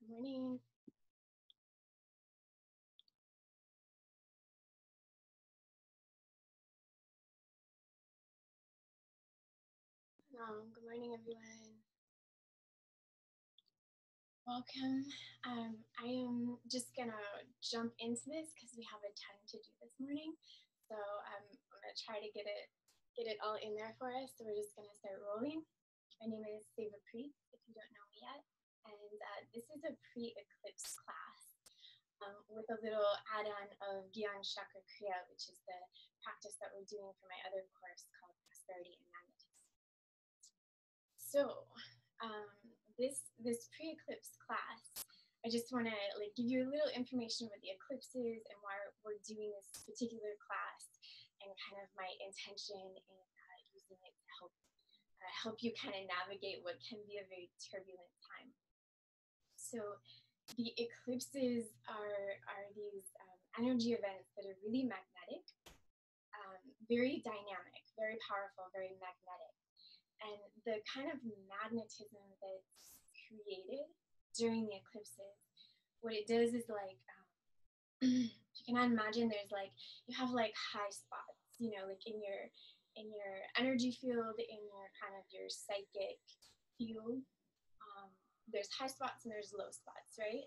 Good morning. Good morning, everyone. Welcome. I am just gonna jump into this because we have a ton to do this morning. So I'm gonna try to get it all in there for us. So we're just gonna start rolling. My name is Seva Preet, if you don't know me yet, and this is a pre-eclipse class with a little add-on of Gyan Chakra Kriya, which is the practice that we're doing for my other course called Prosperity and Magnetism. So this pre-eclipse class, I just want to give you a little information about the eclipses and why we're doing this particular class, and kind of my intention in using it to help you kind of navigate what can be a very turbulent time. So the eclipses are these energy events that are really magnetic, very dynamic, very powerful, very magnetic. And the kind of magnetism that's created during the eclipses, what it does is you can imagine there's you have high spots, in your energy field, in your kind of your psychic field. There's high spots and there's low spots, right?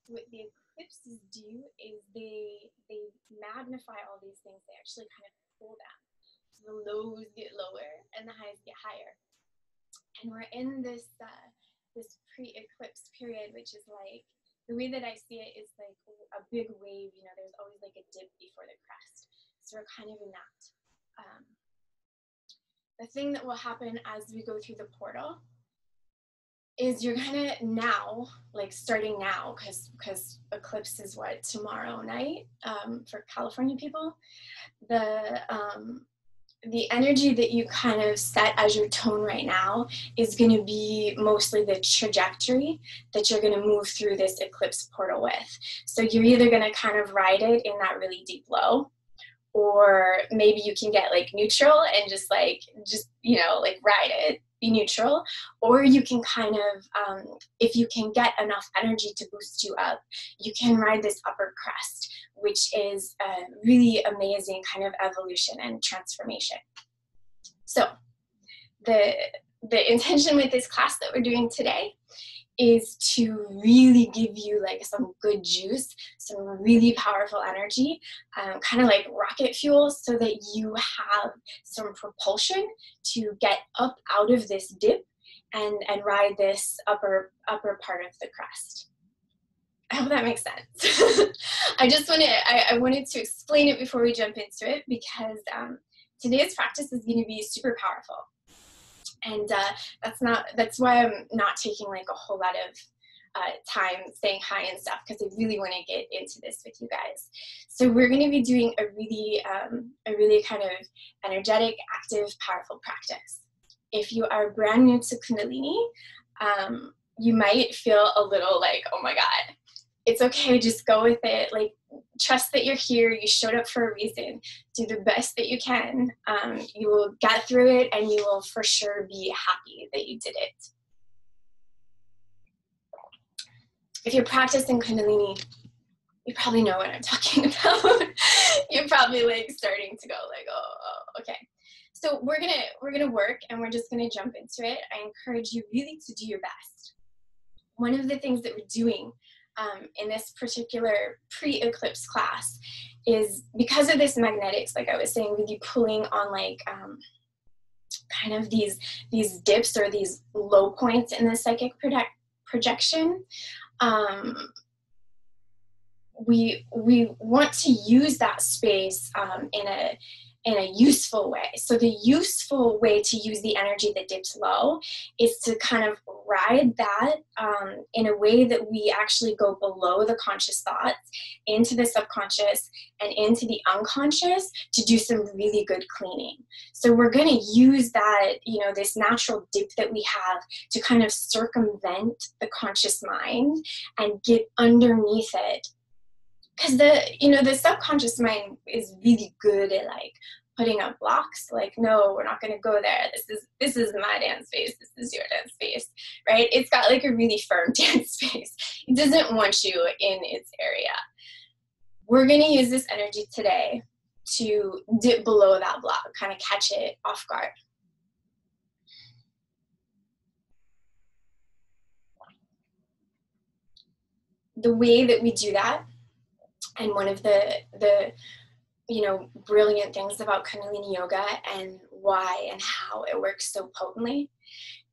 So what the eclipses do is they magnify all these things. They actually kind of pull them. The lows get lower and the highs get higher. And we're in this pre-eclipse period, which is the way that I see it is like a big wave. There's always a dip before the crest. So we're kind of in that. The thing that will happen as we go through the portal is you're gonna now, starting now, because eclipse is tomorrow night for California people. The energy that you kind of set as your tone right now is going to be mostly the trajectory that you're going to move through this eclipse portal with. So you're either going to kind of ride it in that really deep low, or maybe you can get neutral and just ride it, be neutral, or you can kind of, if you can get enough energy to boost you up, you can ride this upper crest, which is a really amazing kind of evolution and transformation. So the intention with this class that we're doing today is to really give you some good juice, some really powerful energy, kind of like rocket fuel, so that you have some propulsion to get up out of this dip and ride this upper part of the crest. I hope that makes sense. I wanted to explain it before we jump into it, because today's practice is going to be super powerful. And that's why I'm not taking a whole lot of time saying hi and stuff, because I really want to get into this with you guys. So we're going to be doing a really kind of energetic, active, powerful practice. If you are brand new to Kundalini, you might feel a little oh my God. It's okay, just go with it. Trust that you're here, you showed up for a reason. Do the best that you can. You will get through it, and you will for sure be happy that you did it. If you're practicing Kundalini, you probably know what I'm talking about. You're probably starting to go oh, okay. So we're gonna work, and we're just gonna jump into it. I encourage you really to do your best. One of the things that we're doing in this particular pre-eclipse class is, because of this magnetics, like I was saying, really pulling on kind of these dips or these low points in the psychic projection. We want to use that space in a useful way. So the useful way to use the energy that dips low is to kind of ride that in a way that we actually go below the conscious thoughts, into the subconscious and into the unconscious, to do some really good cleaning. So we're going to use that, this natural dip that we have, to kind of circumvent the conscious mind and get underneath it. Because the subconscious mind is really good at putting up blocks, like, no, we're not going to go there. This is my dance space. This is your dance space, right? It's got like a really firm dance space. It doesn't want you in its area. We're going to use this energy today to dip below that block, kind of catch it off guard. The way that we do that, and one of the brilliant things about Kundalini Yoga and why and how it works so potently,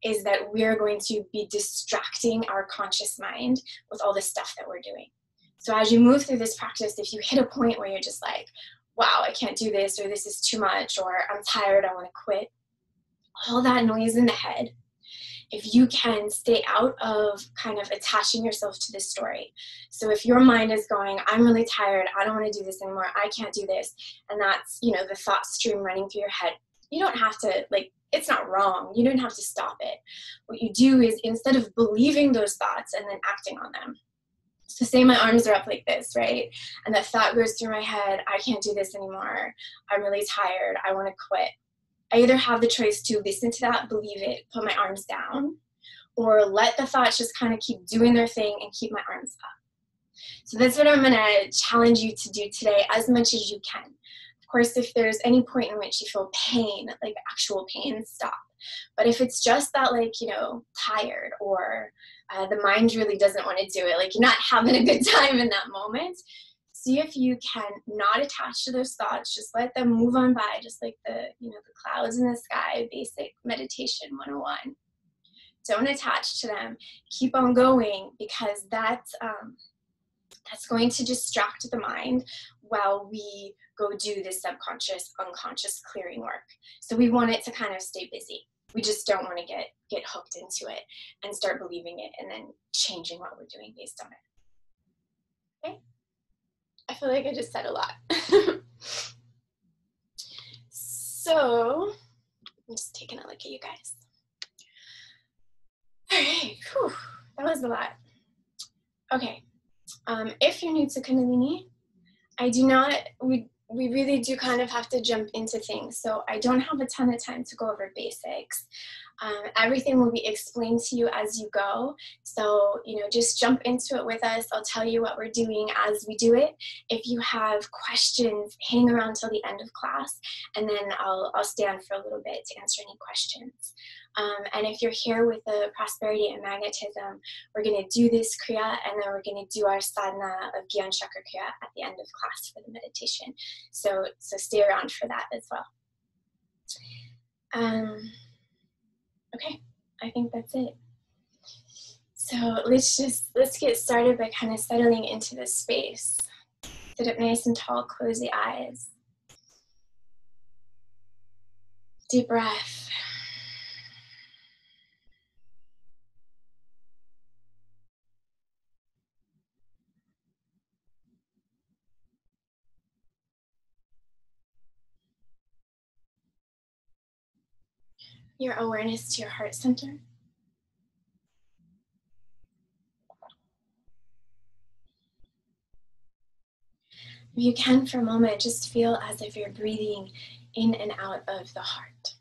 is that we're going to be distracting our conscious mind with all the stuff that we're doing. So as you move through this practice, if you hit a point where you're just like, wow, I can't do this, or this is too much, or I'm tired, I want to quit, all that noise in the head, if you can stay out of kind of attaching yourself to this story. So if your mind is going, I'm really tired, I don't want to do this anymore, I can't do this, and that's, the thought stream running through your head, you don't have to, it's not wrong, you don't have to stop it. What you do is, instead of believing those thoughts and then acting on them, so say my arms are up like this, right? And that thought goes through my head, I can't do this anymore, I'm really tired, I want to quit. I either have the choice to listen to that, believe it, put my arms down, or let the thoughts just kind of keep doing their thing and keep my arms up. So that's what I'm going to challenge you to do today, as much as you can. Of course, if there's any point in which you feel pain, like actual pain, stop. But if it's just that, tired, or the mind really doesn't want to do it, like you're not having a good time in that moment, see if you can not attach to those thoughts. Just let them move on by, just like the clouds in the sky, basic meditation 101. Don't attach to them. Keep on going, because that's going to distract the mind while we go do this subconscious, unconscious clearing work. So we want it to kind of stay busy. We just don't want to get hooked into it and start believing it and then changing what we're doing based on it. Okay? I feel like I just said a lot. So, I'm just taking a look at you guys. All right, whew, that was a lot. Okay, if you're new to Kundalini, we really do kind of have to jump into things. So I don't have a ton of time to go over basics. Everything will be explained to you as you go. So, just jump into it with us. I'll tell you what we're doing as we do it. If you have questions, hang around till the end of class, and then I'll stand for a little bit to answer any questions. And if you're here with the prosperity and magnetism, we're going to do this kriya, and then we're going to do our sadhana of Gyan Chakra kriya at the end of class for the meditation. So stay around for that as well. Okay, I think that's it. So let's get started by kind of settling into this space. Sit up nice and tall, close the eyes. Deep breath. Your awareness to your heart center. If you can, for a moment, just feel as if you're breathing in and out of the heart.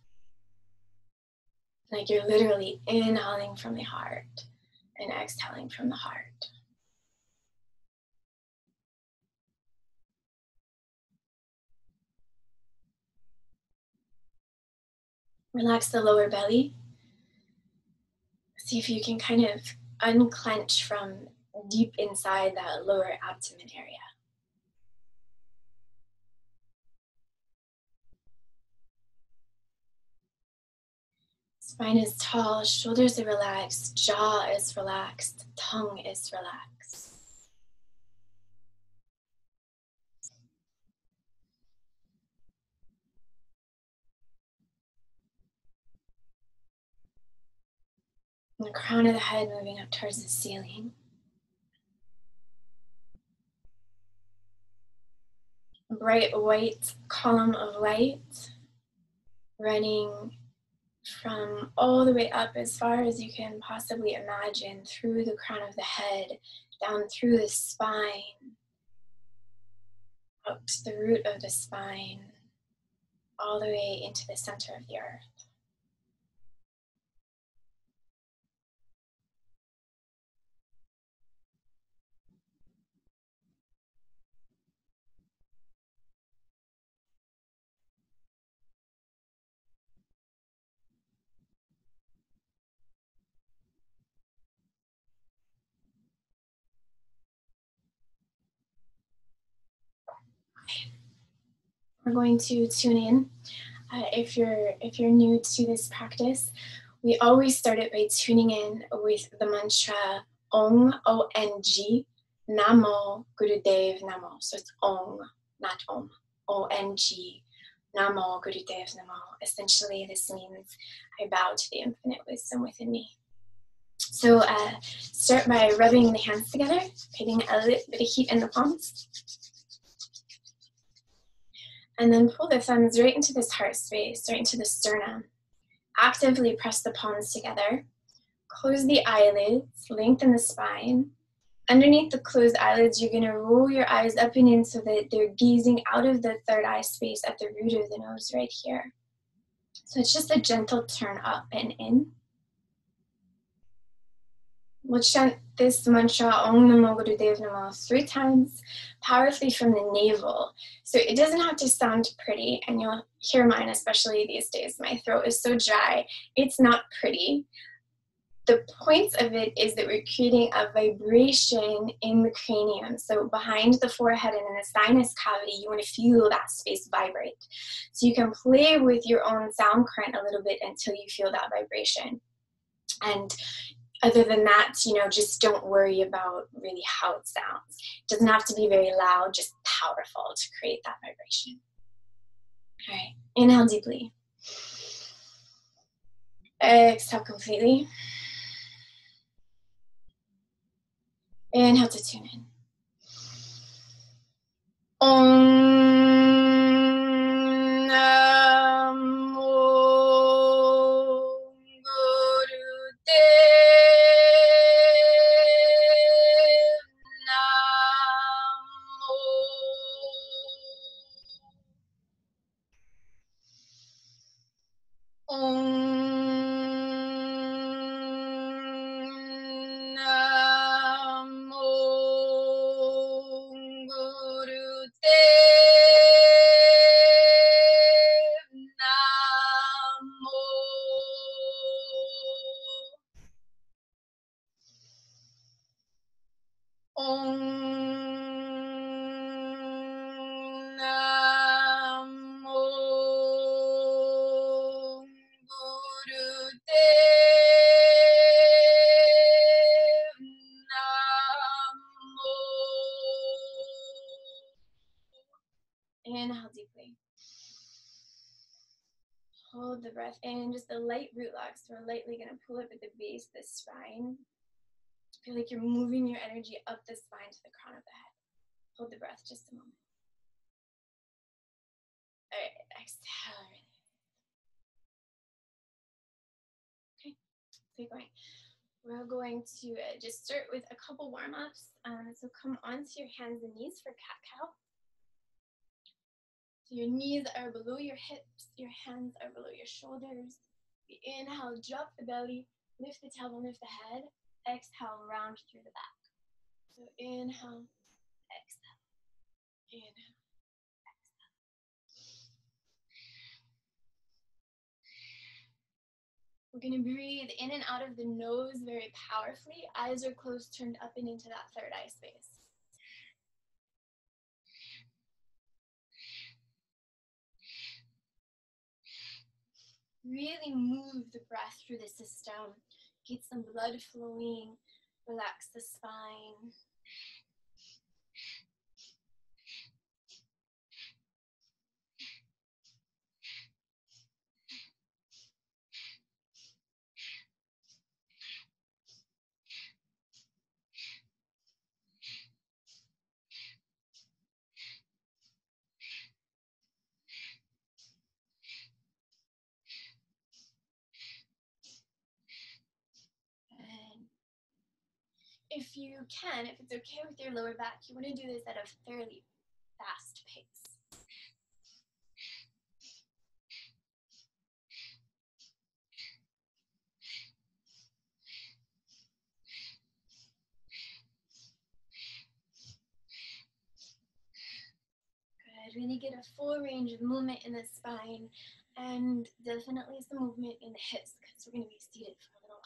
Like you're literally inhaling from the heart and exhaling from the heart. Relax the lower belly. See if you can kind of unclench from deep inside that lower abdomen area. Spine is tall, shoulders are relaxed, jaw is relaxed, tongue is relaxed. And the crown of the head moving up towards the ceiling. A bright white column of light running from all the way up as far as you can possibly imagine, through the crown of the head, down through the spine, up to the root of the spine, all the way into the center of the earth. We're going to tune in. If you're new to this practice, we always start it by tuning in with the mantra Ong, O-N-G, Namo Gurudev Namo. So it's Ong, not Om. O-N-G, Namo Gurudev Namo. Essentially, this means I bow to the infinite wisdom within me. So start by rubbing the hands together, creating a little bit of heat in the palms. And then pull the thumbs right into this heart space, right into the sternum. Actively press the palms together. Close the eyelids, lengthen the spine. Underneath the closed eyelids, you're gonna roll your eyes up and in so that they're gazing out of the third eye space at the root of the nose right here. So it's just a gentle turn up and in. We'll chant this mantra, Om Namo Gurudev Namo, 3 times, powerfully from the navel. So it doesn't have to sound pretty, and you'll hear mine, especially these days. My throat is so dry, it's not pretty. The point of it is that we're creating a vibration in the cranium. So behind the forehead and in the sinus cavity, you want to feel that space vibrate. So you can play with your own sound current a little bit until you feel that vibration. And other than that, just don't worry about really how it sounds. It doesn't have to be very loud, just powerful to create that vibration. All right, inhale deeply. Exhale completely. Inhale to tune in. Om Namo Gurudev Namo. Om Namo Gurudev Namo. Om Namo Gurudev Namo. Inhale deeply. Hold the breath in, just a light root lock. So we're lightly going to pull up at the base of the spine. Feel like you're moving your energy up the spine to the crown of the head. Hold the breath just a moment. All right, exhale. Okay, keep going. We're going to just start with a couple warm-ups. So come onto your hands and knees for cat-cow. So your knees are below your hips, your hands are below your shoulders. Inhale, drop the belly, lift the tailbone, lift the head. Exhale, round through the back. So inhale, exhale, inhale. We're going to breathe in and out of the nose very powerfully. Eyes are closed, turned up and into that third eye space. Really move the breath through the system. Get some blood flowing. Relax the spine. If you can, if it's okay with your lower back, you want to do this at a fairly fast pace. really get a full range of movement in the spine, and definitely some movement in the hips because we're going to be seated for a little while.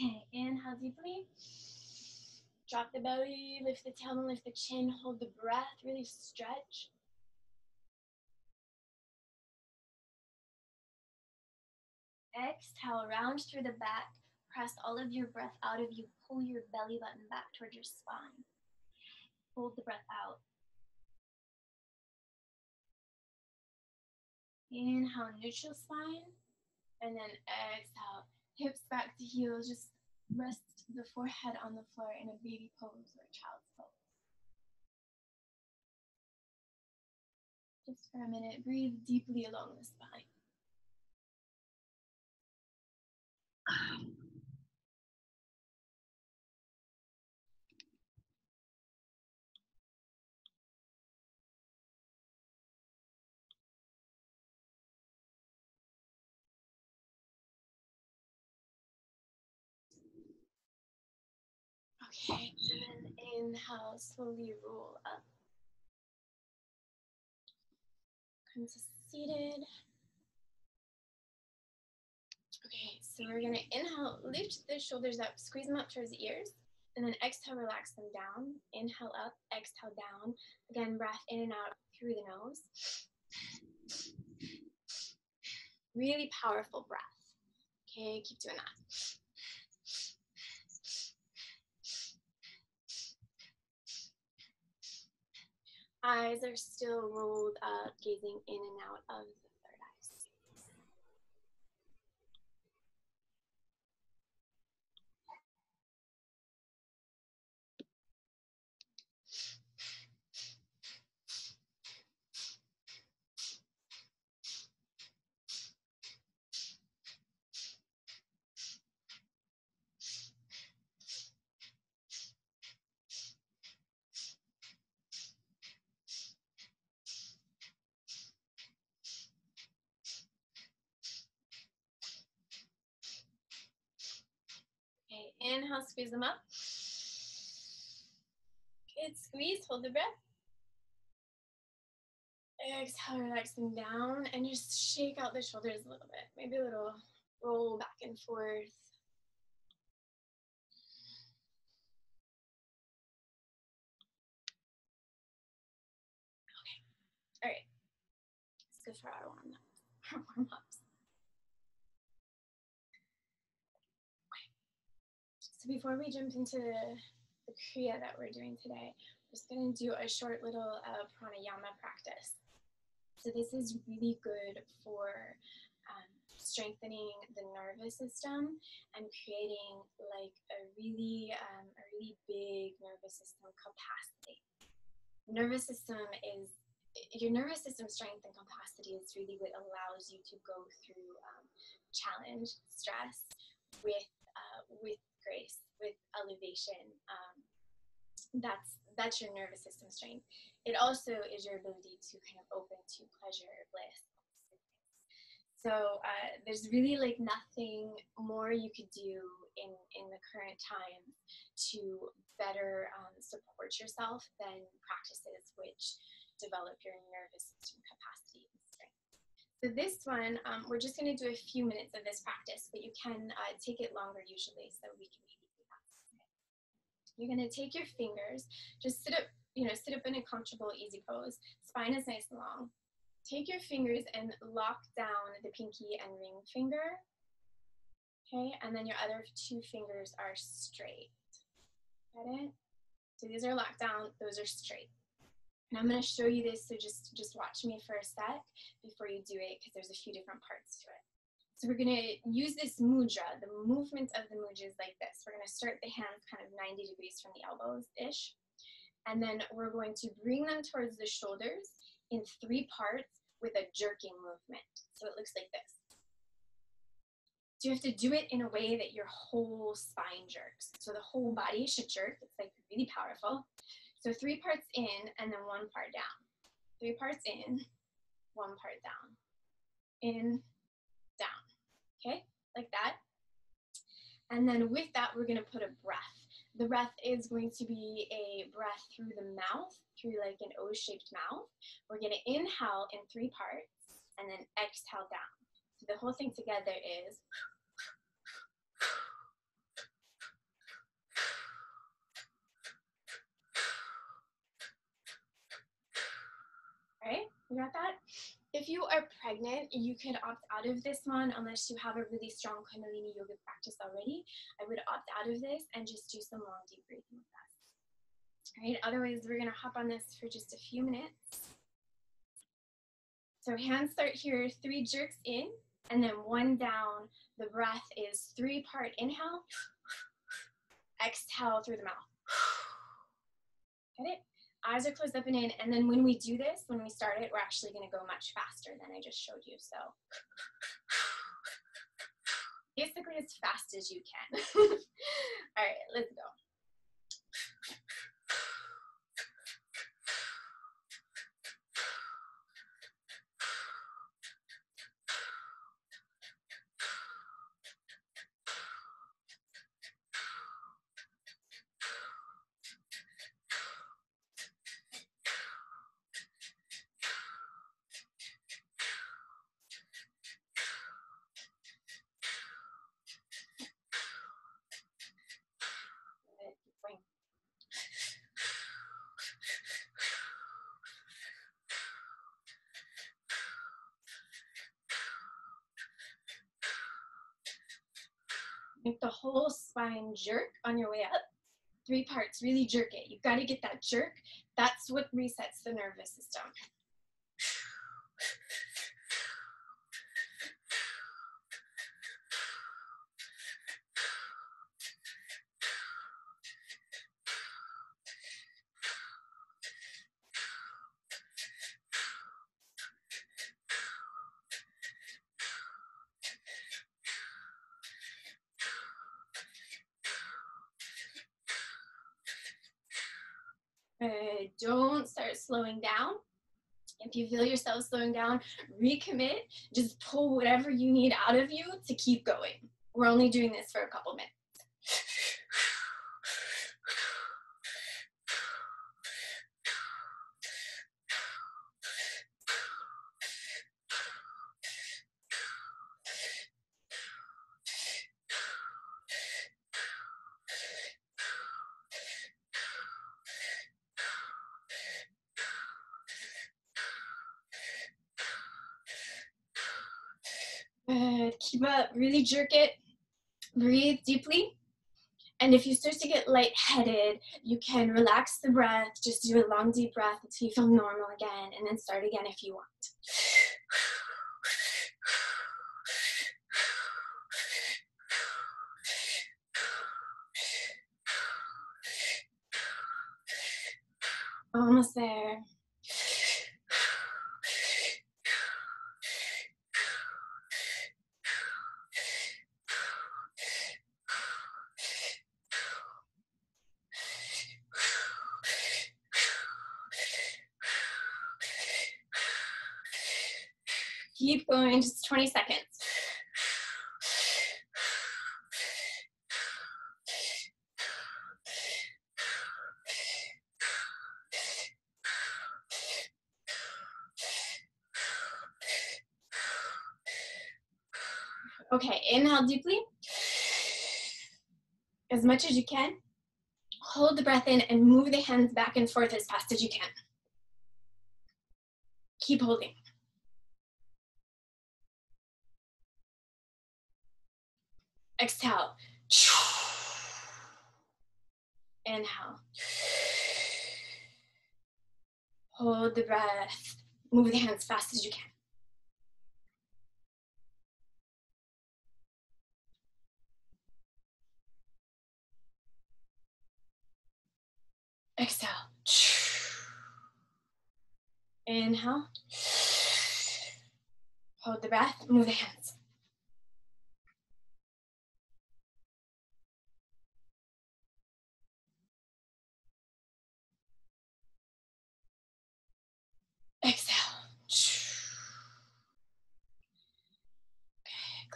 Okay, inhale deeply. Drop the belly, lift the tailbone, lift the chin, hold the breath, really stretch. Exhale, round through the back. Press all of your breath out of you. Pull your belly button back towards your spine. Hold the breath out. Inhale, neutral spine. And then exhale, hips back to heels. Just rest the forehead on the floor in a baby pose or a child's pose. Just for a minute, breathe deeply along the spine. Okay, and then inhale, slowly roll up. Come to seated. Okay, so we're gonna inhale, lift the shoulders up, squeeze them up towards the ears, and then exhale, relax them down. Inhale up, exhale down. Again, breath in and out through the nose. Really powerful breath. Okay, keep doing that. Eyes are still rolled up, gazing in and out of the third eye space. Okay, inhale, squeeze them up. Good, squeeze, hold the breath. Exhale, relax them down, and just shake out the shoulders a little bit. Maybe a little roll back and forth. Okay, all right. Let's go for our warm-ups. Okay. So before we jump into the Kriya that we're doing today, I'm just going to do a short little pranayama practice. So this is really good for strengthening the nervous system and creating like a really big nervous system capacity. Your nervous system strength and capacity is really what allows you to go through challenge, stress with grace, with elevation. That's your nervous system strength. It also is your ability to kind of open to pleasure, bliss. So there's really like nothing more you could do in the current time to better support yourself than practices which develop your nervous system capacity and strength. So this one, we're just going to do a few minutes of this practice, but you can take it longer usually, so we can maybe do that. You're going to take your fingers, just sit up in a comfortable, easy pose. Spine is nice and long. Take your fingers and lock down the pinky and ring finger. Okay, and then your other two fingers are straight. Got it? So these are locked down, those are straight. And I'm going to show you this, so just watch me for a sec before you do it, because there's a few different parts to it. So we're going to use this mudra. The movement of the mudra is like this. We're going to start the hands kind of 90 degrees from the elbows-ish. And then we're going to bring them towards the shoulders in 3 parts with a jerking movement. So it looks like this. So you have to do it in a way that your whole spine jerks. So the whole body should jerk. It's like really powerful. So 3 parts in and then 1 part down. 3 parts in, 1 part down. In, down. Okay, like that. And then with that, we're going to put a breath. The breath is going to be a breath through the mouth, through like an O-shaped mouth. We're going to inhale in 3 parts and then exhale down. So the whole thing together is. All right, you got that? If you are pregnant, you can opt out of this one unless you have a really strong Kundalini Yoga practice already. I would opt out of this and just do some long deep breathing with us. All right, otherwise we're gonna hop on this for just a few minutes. So hands start here, 3 jerks in, and then 1 down. The breath is 3 part inhale, exhale through the mouth. Get it? Eyes are closed up and in, and then when we do this, when we start it, we're actually gonna go much faster than I just showed you, so. Basically as fast as you can. All right, let's go. Make the whole spine jerk on your way up. 3 parts, really jerk it. You've got to get that jerk. That's what resets the nervous system. Don't start slowing down. If you feel yourself slowing down, recommit. Just pull whatever you need out of you to keep going. We're only doing this for a couple minutes. Good. Keep up. Really jerk it. Breathe deeply. And if you start to get lightheaded, you can relax the breath. Just do a long, deep breath until you feel normal again, and then start again if you want. Almost there. Keep going, just 20 seconds. Okay, inhale deeply, as much as you can. Hold the breath in and move the hands back and forth as fast as you can. Keep holding. Exhale. Inhale. Hold the breath. Move the hands as fast as you can. Exhale. Inhale. Hold the breath. Move the hands.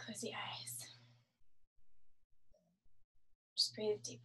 Close the eyes. Just breathe deeply.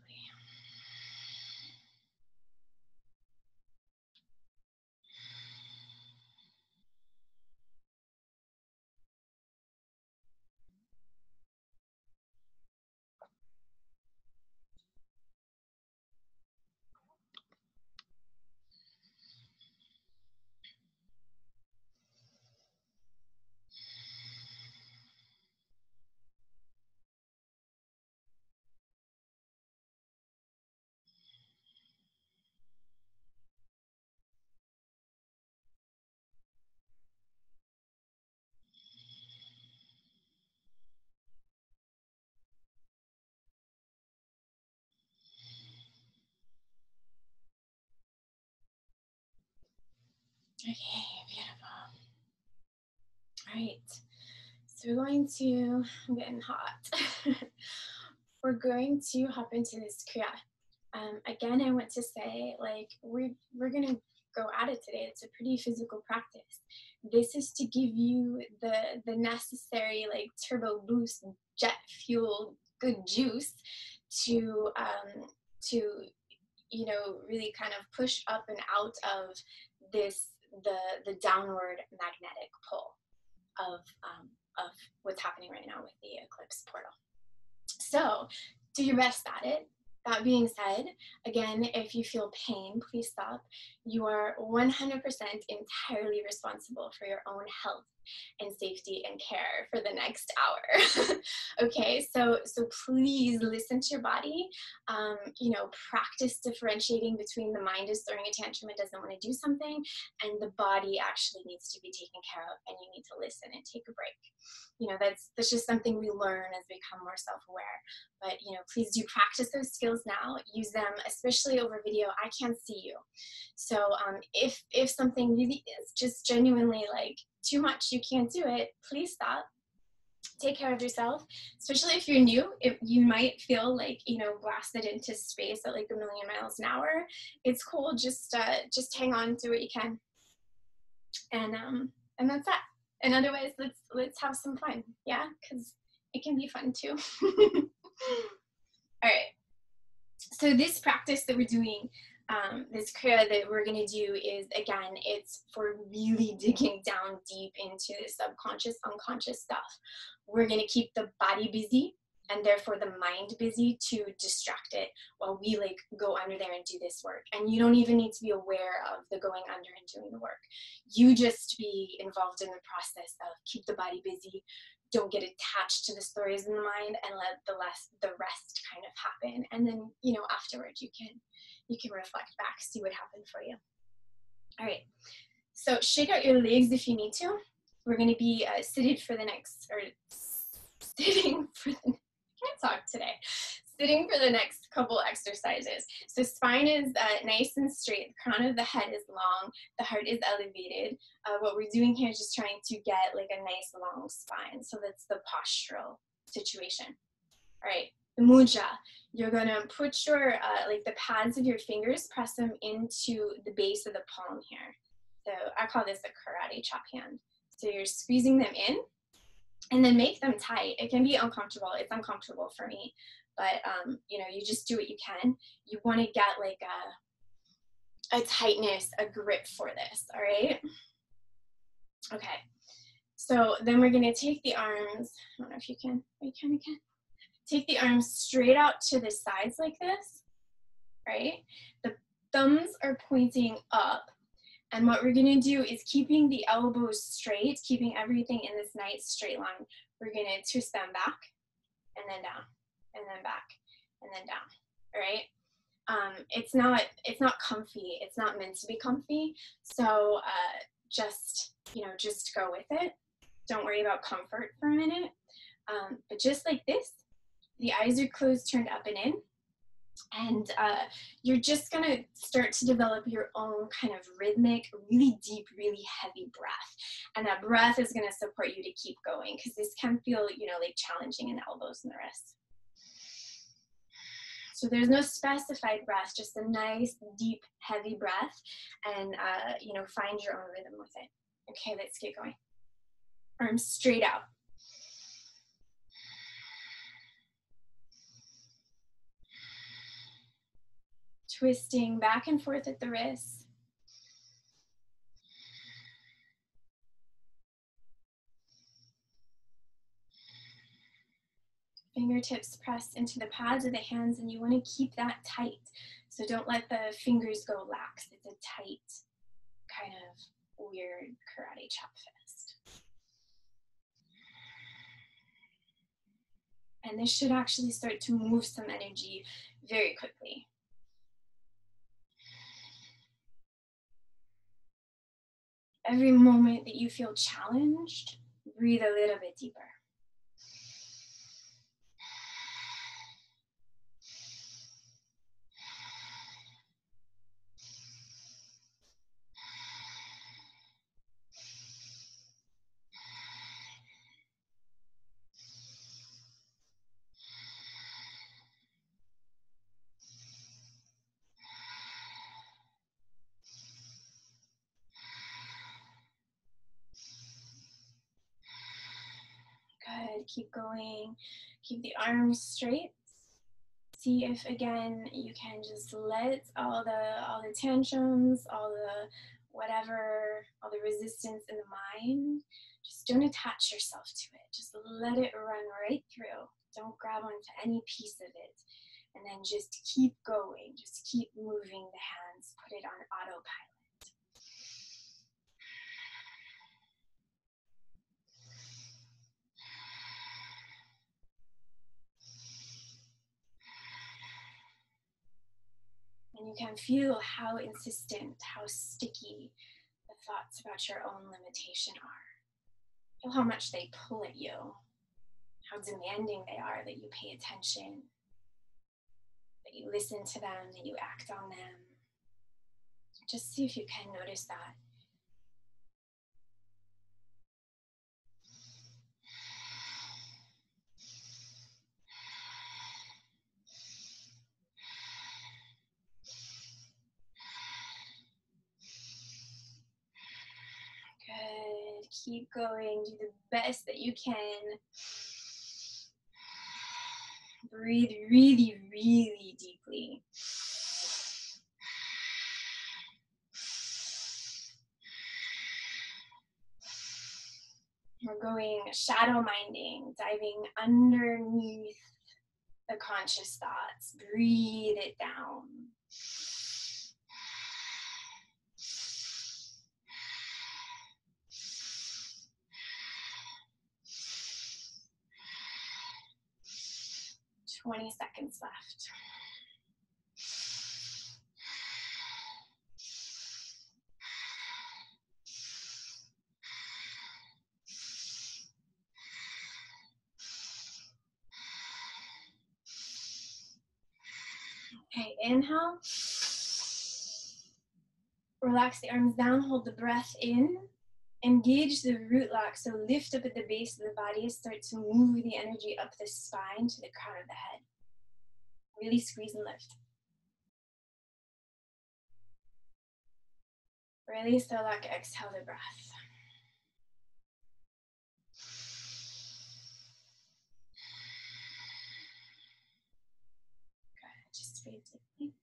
Okay, beautiful. All right, so we're going to, I'm getting hot. We're going to hop into this Kriya. Again, I want to say, like, we're gonna go at it today. It's a pretty physical practice. This is to give you the necessary, like, turbo boost, jet fuel, good juice to you know, really kind of push up and out of this the downward magnetic pull of what's happening right now with the eclipse portal. So do your best at it. That being said, again, if you feel pain, please stop. You are 100% entirely responsible for your own health and safety and care for the next hour. Okay, so please listen to your body. You know, practice differentiating between the mind is throwing a tantrum and doesn't want to do something, and the body actually needs to be taken care of, and you need to listen and take a break. You know, that's just something we learn as we become more self-aware. But, you know, please do practice those skills now. Use them, especially over video. I can't see you. So if something really is just genuinely like too much, you can't do it, please stop. Take care of yourself, especially if you're new. If you might feel like, you know, blasted into space at like 1,000,000 miles an hour. It's cool. Just hang on, do what you can. And that's that. And otherwise, let's have some fun, yeah, because it can be fun too. All right. So this practice that we're doing, this kriya that we're going to do is, again, it's for really digging down deep into the subconscious, unconscious stuff. We're going to keep the body busy and therefore the mind busy to distract it while we like go under there and do this work. And you don't even need to be aware of the going under and doing the work. You just be involved in the process of keep the body busy. Don't get attached to the stories in the mind, and let the rest kind of happen. And then, you know, afterwards you can reflect back, see what happened for you. All right. So shake out your legs if you need to. We're going to be sitting for the next couple exercises. So spine is nice and straight. The crown of the head is long. The heart is elevated. What we're doing here is just trying to get like a nice long spine. So that's the postural situation. All right, the mudra. You're gonna put your like the pads of your fingers, press them into the base of the palm here. So I call this a karate chop hand. So you're squeezing them in, and then make them tight. It can be uncomfortable. It's uncomfortable for me, but you know, you just do what you can. You want to get like a tightness, a grip for this. All right. Okay. So then we're gonna take the arms. I don't know if you can. You kind of can. Take the arms straight out to the sides like this. Right. The thumbs are pointing up. And what we're gonna do is keeping the elbows straight, keeping everything in this nice straight line. We're gonna twist them back and then down and then back and then down, all right? It's not comfy. It's not meant to be comfy. So just go with it. Don't worry about comfort for a minute. But just like this, the eyes are closed, turned up and in. And you're just going to start to develop your own kind of rhythmic, really deep, really heavy breath. And that breath is going to support you to keep going, because this can feel, you know, like challenging in the elbows and the wrists. So there's no specified breath, just a nice, deep, heavy breath, and, you know, find your own rhythm with it. Okay, let's get going. Arms straight out. Twisting back and forth at the wrists. Fingertips press into the pads of the hands, and you want to keep that tight. So don't let the fingers go lax. It's a tight, kind of weird karate chop fist. And this should actually start to move some energy very quickly. Every moment that you feel challenged, breathe a little bit deeper. Good, keep going. Keep the arms straight. See if again you can just let all the tantrums, all the whatever, all the resistance in the mind, just don't attach yourself to it. Just let it run right through. Don't grab onto any piece of it. And then just keep going. Just keep moving the hands. Put it on autopilot. And you can feel how insistent, how sticky the thoughts about your own limitation are. Feel how much they pull at you, how demanding they are that you pay attention, that you listen to them, that you act on them. Just see if you can notice that. Good. Keep going. Do the best that you can. Breathe really, really deeply. We're going shadow minding, diving underneath the conscious thoughts. Breathe it down. "20 seconds left. Okay, inhale. Relax the arms down, hold the breath in. Engage the root lock, so lift up at the base of the body, start to move the energy up the spine to the crown of the head. Really squeeze and lift. Release the lock, exhale the breath. Good, just breathe deeply.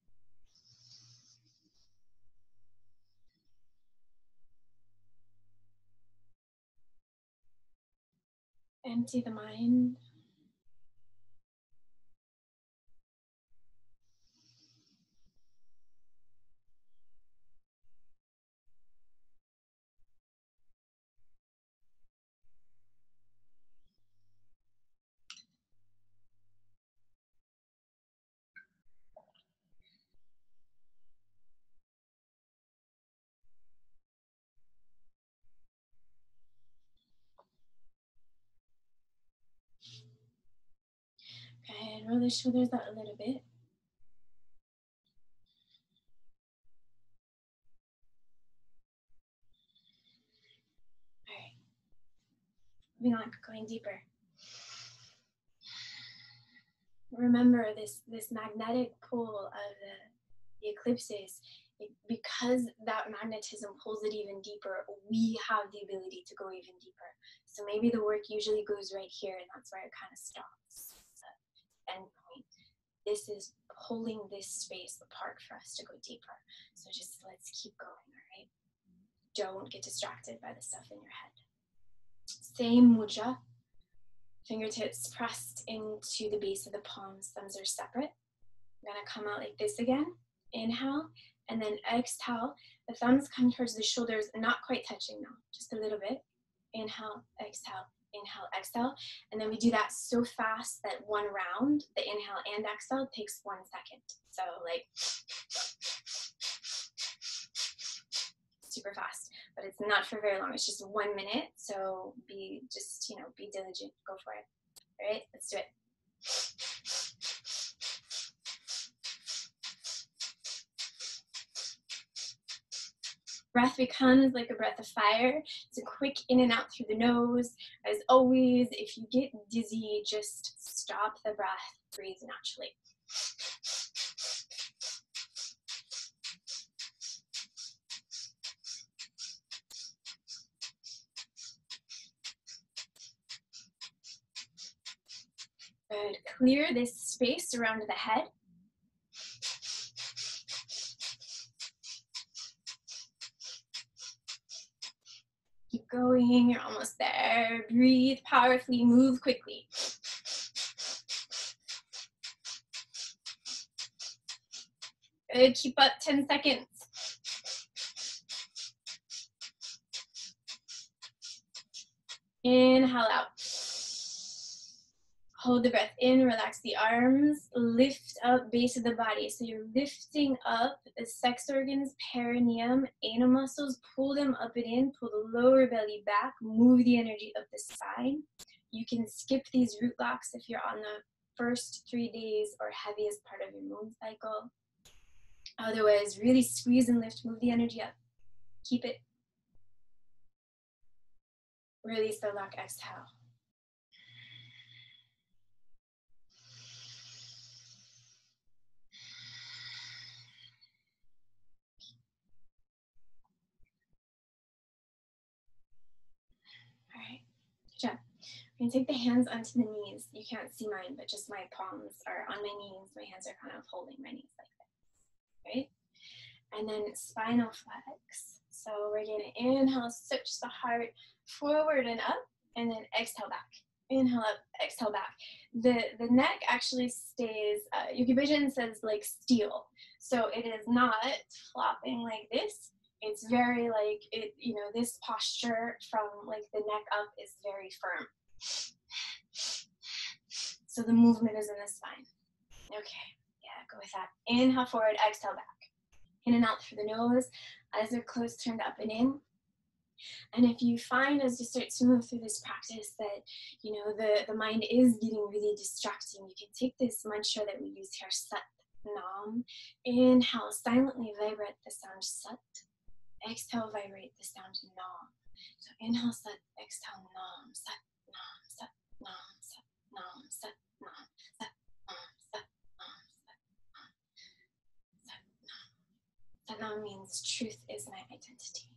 Empty the mind. Good, roll the shoulders out a little bit. All right, moving on, going deeper. Remember this magnetic pull of the eclipses. Because that magnetism pulls it even deeper, we have the ability to go even deeper. So maybe the work usually goes right here, and that's where it kind of stops, the end point. this is pulling this space apart for us to go deeper. So just let's keep going, all right? Don't get distracted by the stuff in your head. Same mudra. Fingertips pressed into the base of the palms. Thumbs are separate. I'm gonna come out like this again. Inhale, and then exhale. The thumbs come towards the shoulders, not quite touching now, just a little bit. Inhale, exhale, inhale, exhale. And then we do that so fast that one round, the inhale and exhale, takes 1 second. So like, super fast, but it's not for very long. It's just 1 minute. So be diligent, go for it. All right, let's do it. Breath becomes like a breath of fire. It's a quick in and out through the nose. As always, if you get dizzy, just stop the breath, breathe naturally. Good. Clear this space around the head. Keep going, you're almost there. Breathe powerfully, move quickly. Good, keep up 10 seconds. Inhale out. Hold the breath in, relax the arms, lift up base of the body. So you're lifting up the sex organs, perineum, anal muscles, pull them up and in, pull the lower belly back, move the energy up the spine. You can skip these root locks if you're on the first 3 days or heaviest part of your moon cycle. Otherwise, really squeeze and lift, move the energy up. Keep it. Release the lock, exhale. All right, good job. I'm gonna take the hands onto the knees. You can't see mine, but just my palms are on my knees. My hands are kind of holding my knees like this, right? And then spinal flex. So we're gonna inhale, switch the heart forward and up, and then exhale back. Inhale up, exhale back. The neck actually stays, Yogi Bhajan says like steel. So it is not flopping like this. It's very like, this posture from like the neck up is very firm. So the movement is in the spine. Okay, yeah, go with that. Inhale forward, exhale back. In and out through the nose, eyes are closed, turned up and in. And if you find as you start to move through this practice that, the mind is getting really distracting, you can take this mantra that we use here, Sat Nam. Inhale, silently vibrate the sound Sat. Exhale, vibrate the sound Nam. So inhale, Sat, exhale, Nam, Sat, Nam, Sat, Nam, Sat, Nam, Sat, Nam, Sat, Nam, Sat, Nam, Sat, Nam, Sat, Nam. Sat Nam means truth is my identity.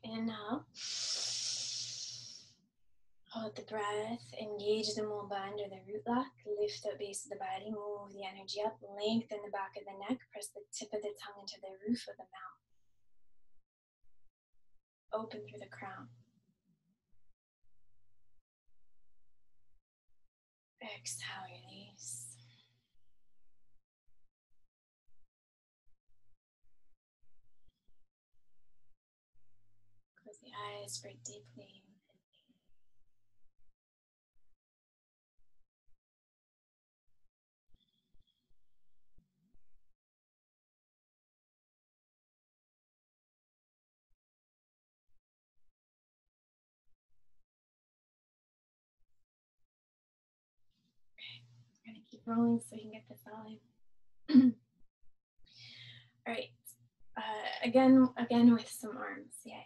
Inhale. Hold the breath, engage the mulband or the root lock, lift the base of the body, move the energy up, lengthen the back of the neck, press the tip of the tongue into the roof of the mouth. Open through the crown. Exhale, release. Close the eyes, breathe deeply. We're gonna keep rolling so we can get this all in. All right. Again with some arms. Yay.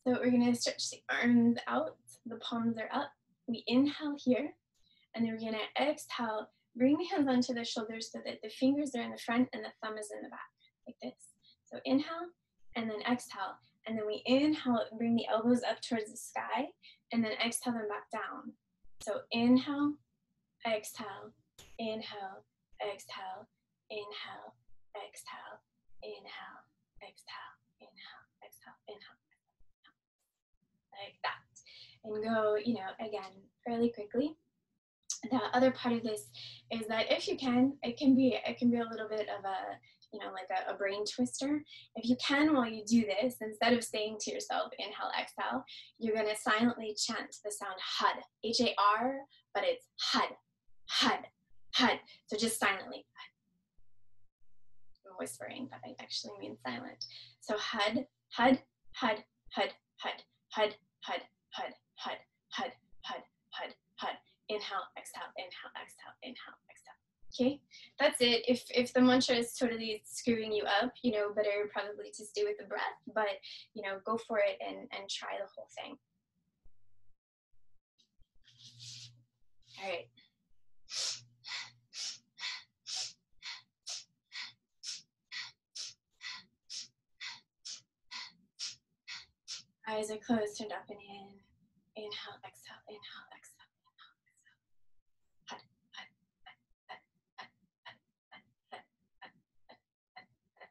So we're gonna stretch the arms out. The palms are up. We inhale here, and then we're gonna exhale. Bring the hands onto the shoulders so that the fingers are in the front and the thumb is in the back, like this. So inhale, and then exhale. And then we inhale, bring the elbows up towards the sky, and then exhale them back down. So inhale, exhale, inhale, exhale, inhale, exhale, inhale, exhale, inhale, exhale, inhale, like that. And go, again, fairly quickly. The other part of this is that if you can, it can be a little bit of a, like a brain twister. If you can, while you do this, instead of saying to yourself, inhale, exhale, you're going to silently chant the sound HUD, H-A-R, but it's HUD, HUD, HUD. So just silently. I'm whispering, but I actually mean silent. So HUD, HUD, HUD, HUD, HUD, HUD, HUD, HUD, HUD, HUD, HUD, HUD, HUD. Inhale, exhale, inhale, exhale, inhale, exhale. Okay, that's it. If the mantra is totally screwing you up, better probably to stay with the breath, but go for it and try the whole thing. All right. Eyes are closed, turned up and in. Inhale, exhale, inhale, exhale, inhale, exhale. Hud, hud, hud, hud, hud, hud, hud, hud, hud, hud, hud, hud.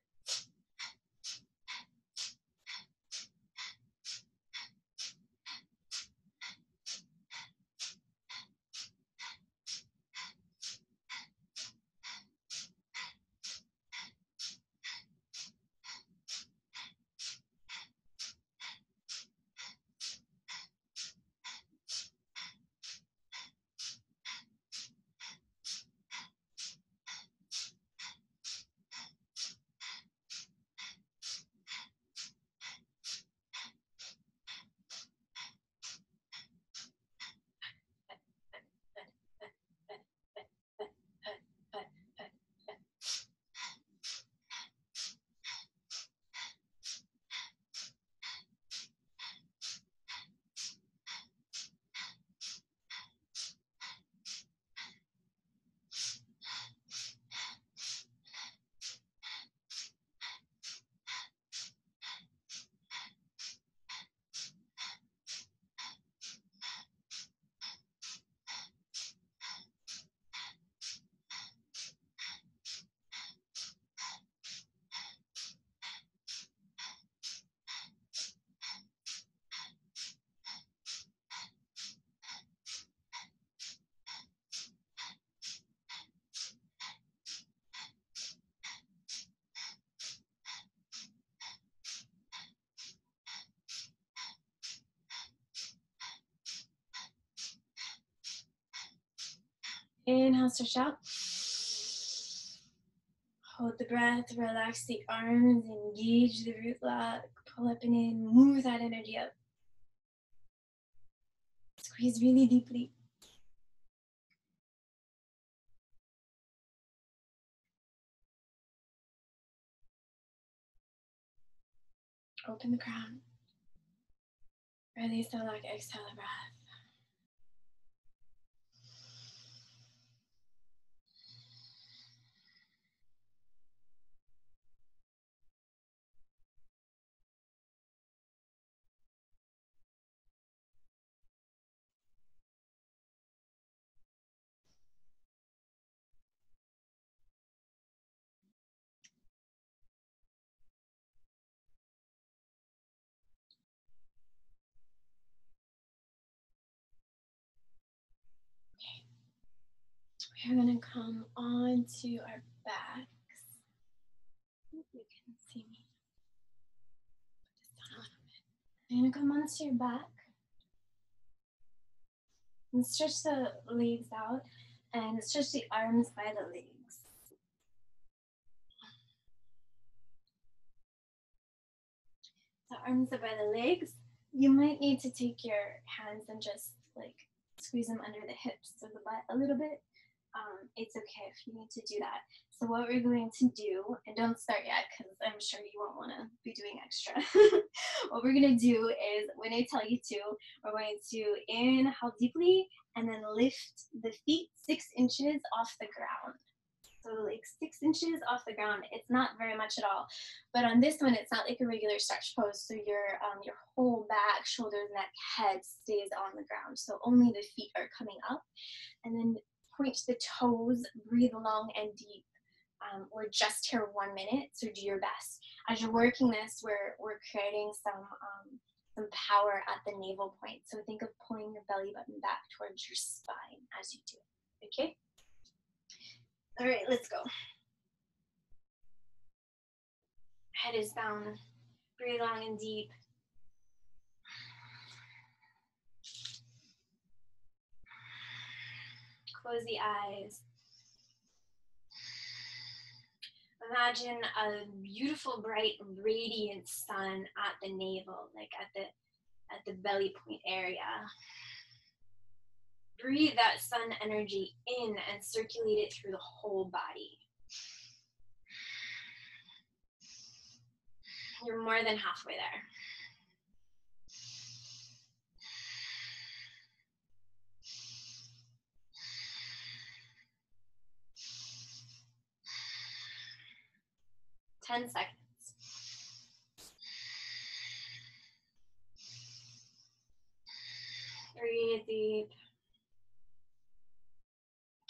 Inhale, stretch out. Hold the breath, relax the arms, engage the root lock, pull up and in, move that energy up. Squeeze really deeply. Open the crown. Release the lock, exhale the breath. We're going to come onto our backs. Hope you can see me. Put this down a little bit. You're going to come onto your back and stretch the legs out and stretch the arms by the legs. The arms are by the legs. You might need to take your hands and just like squeeze them under the hips of the butt a little bit. It's okay if you need to do that. So what we're going to do, and don't start yet because I'm sure you won't want to be doing extra. What we're going to do is when I tell you to, we're going to inhale deeply and then lift the feet 6 inches off the ground. So like 6 inches off the ground. It's not very much at all. But on this one, it's not like a regular stretch pose. So your whole back, shoulders, neck, head stays on the ground. So only the feet are coming up. And then point the toes, breathe long and deep. We're just here 1 minute, so do your best. As you're working this, we're creating some power at the navel point. So think of pulling your belly button back towards your spine as you do it, okay? All right, let's go. Head is down, breathe long and deep. Close the eyes. Imagine a beautiful, bright, radiant sun at the navel, like at the belly point area. Breathe that sun energy in and circulate it through the whole body. You're more than halfway there. Ten seconds. Breathe deep.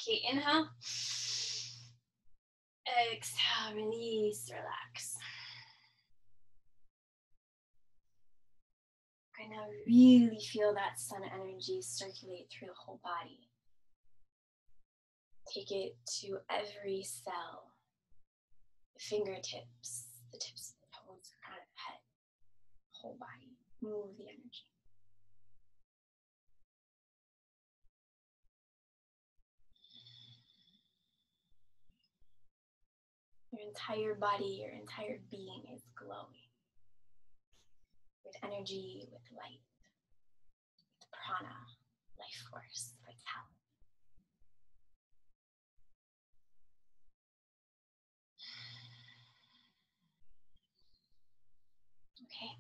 Okay, inhale. Exhale, release, relax. Okay, now really feel that sun energy circulate through the whole body. Take it to every cell, the fingertips, the tips of the toes, the crown of the head, whole body. Move the energy. Your entire body, your entire being is glowing with energy, with light, with prana, life force, vitality. Okay.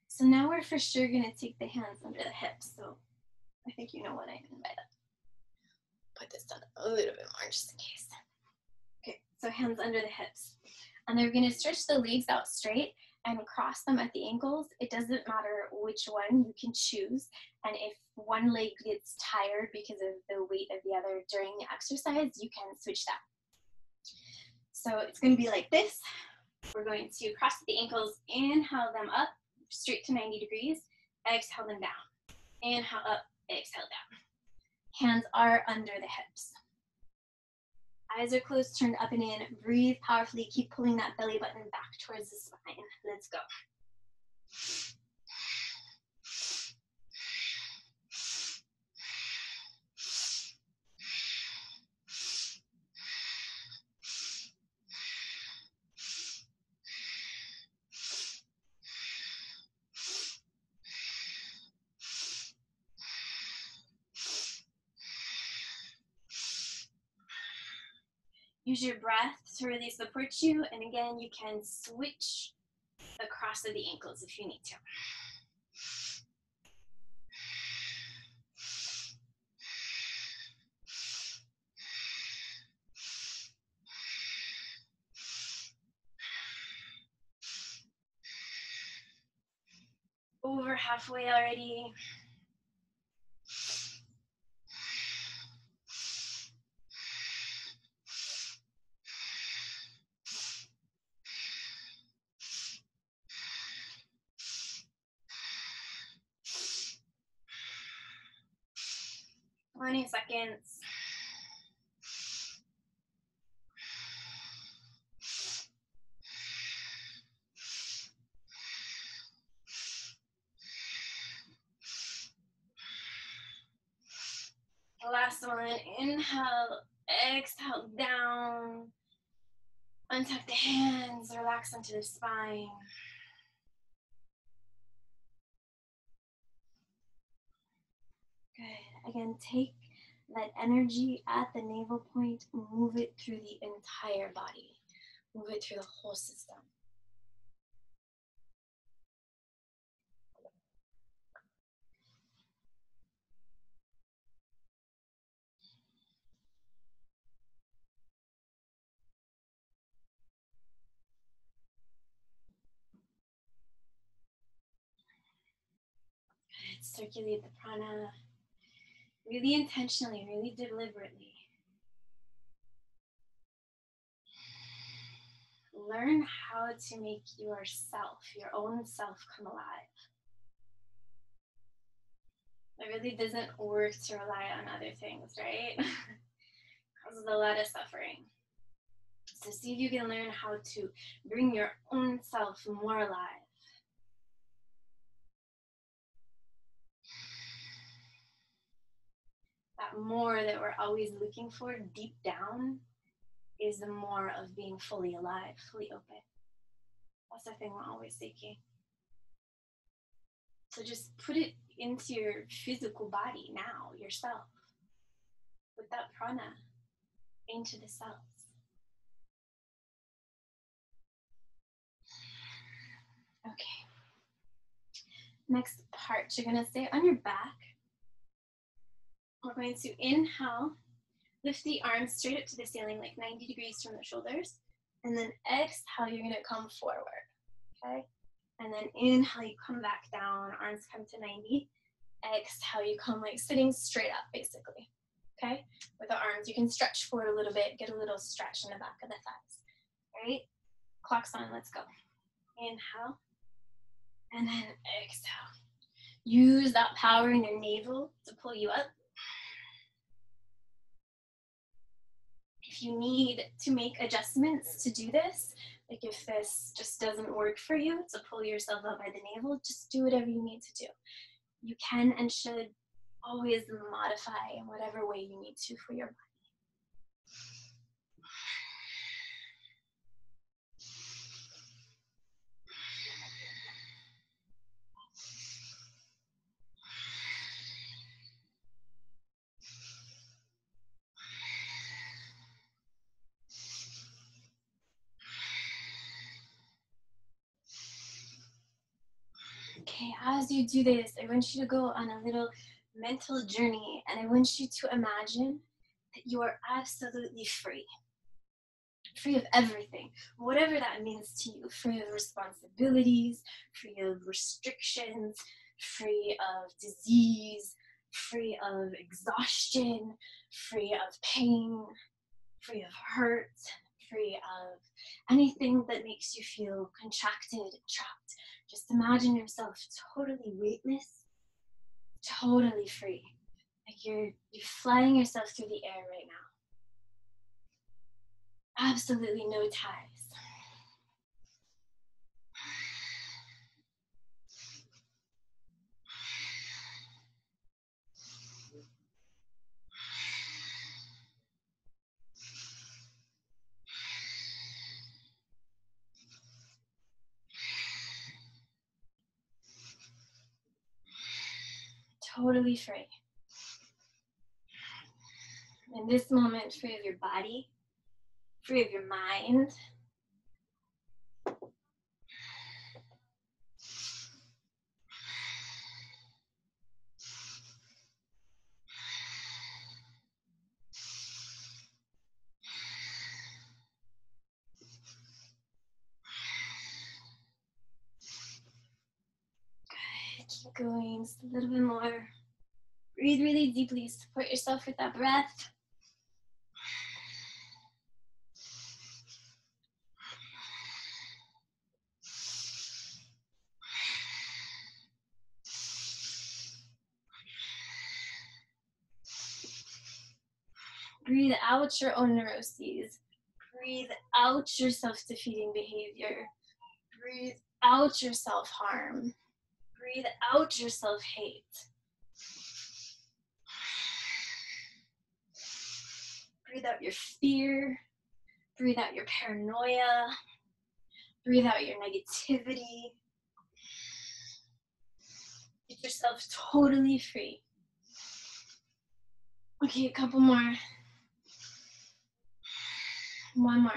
So now we're for sure going to take the hands under the hips. So I think you know what I mean by that. Put this down a little bit more just in case. Okay, so hands under the hips. And then we're going to stretch the legs out straight and cross them at the ankles. It doesn't matter which one, you can choose. And if one leg gets tired because of the weight of the other during the exercise, you can switch that. So it's going to be like this. We're going to cross the ankles, inhale them up, straight to 90 degrees, exhale them down. Inhale up, exhale down. Hands are under the hips. Eyes are closed, turned up and in. Breathe powerfully. Keep pulling that belly button back towards the spine. Let's go. Use your breath to really support you. And again, you can switch the cross of the ankles if you need to. Over halfway already. Seconds. Last one. Inhale, exhale down. Untuck the hands, relax onto the spine. Good. Again, take that energy at the navel point, move it through the entire body. Move it through the whole system. Good. Circulate the prana really intentionally, really deliberately. Learn how to make yourself, your own self, come alive. It really doesn't work to rely on other things, right? Causes a lot of suffering. So see if you can learn how to bring your own self more alive. That more that we're always looking for deep down is the more of being fully alive, fully open. That's the thing we're always seeking. So just put it into your physical body now, yourself. Put that prana into the cells. Okay. Next part, you're going to stay on your back. We're going to inhale, lift the arms straight up to the ceiling, like 90 degrees from the shoulders. And then exhale, you're going to come forward. Okay? And then inhale, you come back down, arms come to 90. Exhale, you come like sitting straight up, basically. Okay? With the arms, you can stretch forward a little bit, get a little stretch in the back of the thighs. All right? Clock's on, let's go. Inhale, and then exhale. Use that power in your navel to pull you up. If you need to make adjustments to do this, like if this just doesn't work for you to pull yourself up by the navel, just do whatever you need to do. You can and should always modify in whatever way you need to for your body. Okay, as you do this, I want you to go on a little mental journey, and I want you to imagine that you are absolutely free. Free of everything, whatever that means to you. Free of responsibilities, free of restrictions, free of disease, free of exhaustion, free of pain, free of hurt, free of anything that makes you feel contracted, trapped. Just imagine yourself totally weightless, totally free. Like you're flying yourself through the air right now. Absolutely no ties. Totally free. In this moment, free of your body, free of your mind. Good. Keep going. Just a little bit more. Breathe really deeply. Support yourself with that breath. Breathe out your own neuroses. Breathe out your self-defeating behavior. Breathe out your self-harm. Breathe out your self-hate. Breathe out your fear. Breathe out your paranoia. Breathe out your negativity. Get yourself totally free. Okay, a couple more. One more.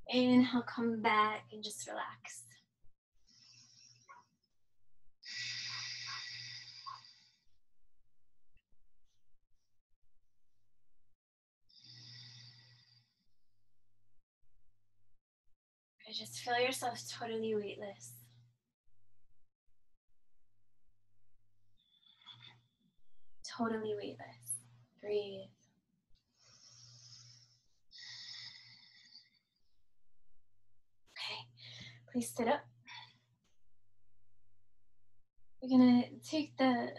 Inhale, come back and just relax. Okay, just feel yourself totally weightless. Totally weightless. Breathe. Okay, please sit up. You're gonna take the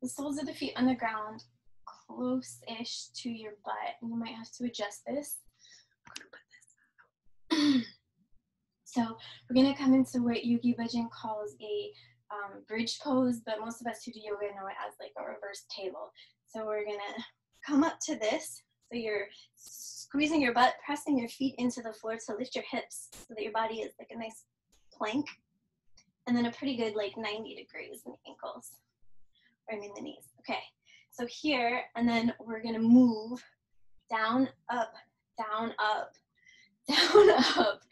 soles of the feet on the ground, close-ish to your butt. And you might have to adjust this. So we're gonna come into what Yogi Bhajan calls a bridge pose, but most of us who do yoga know it as like a reverse table. So we're gonna come up to this. So you're squeezing your butt, pressing your feet into the floor to lift your hips so that your body is like a nice plank. And then a pretty good like 90 degrees in the ankles, or I mean the knees. Okay, so here, and then we're gonna move down, up, down, up, down, up.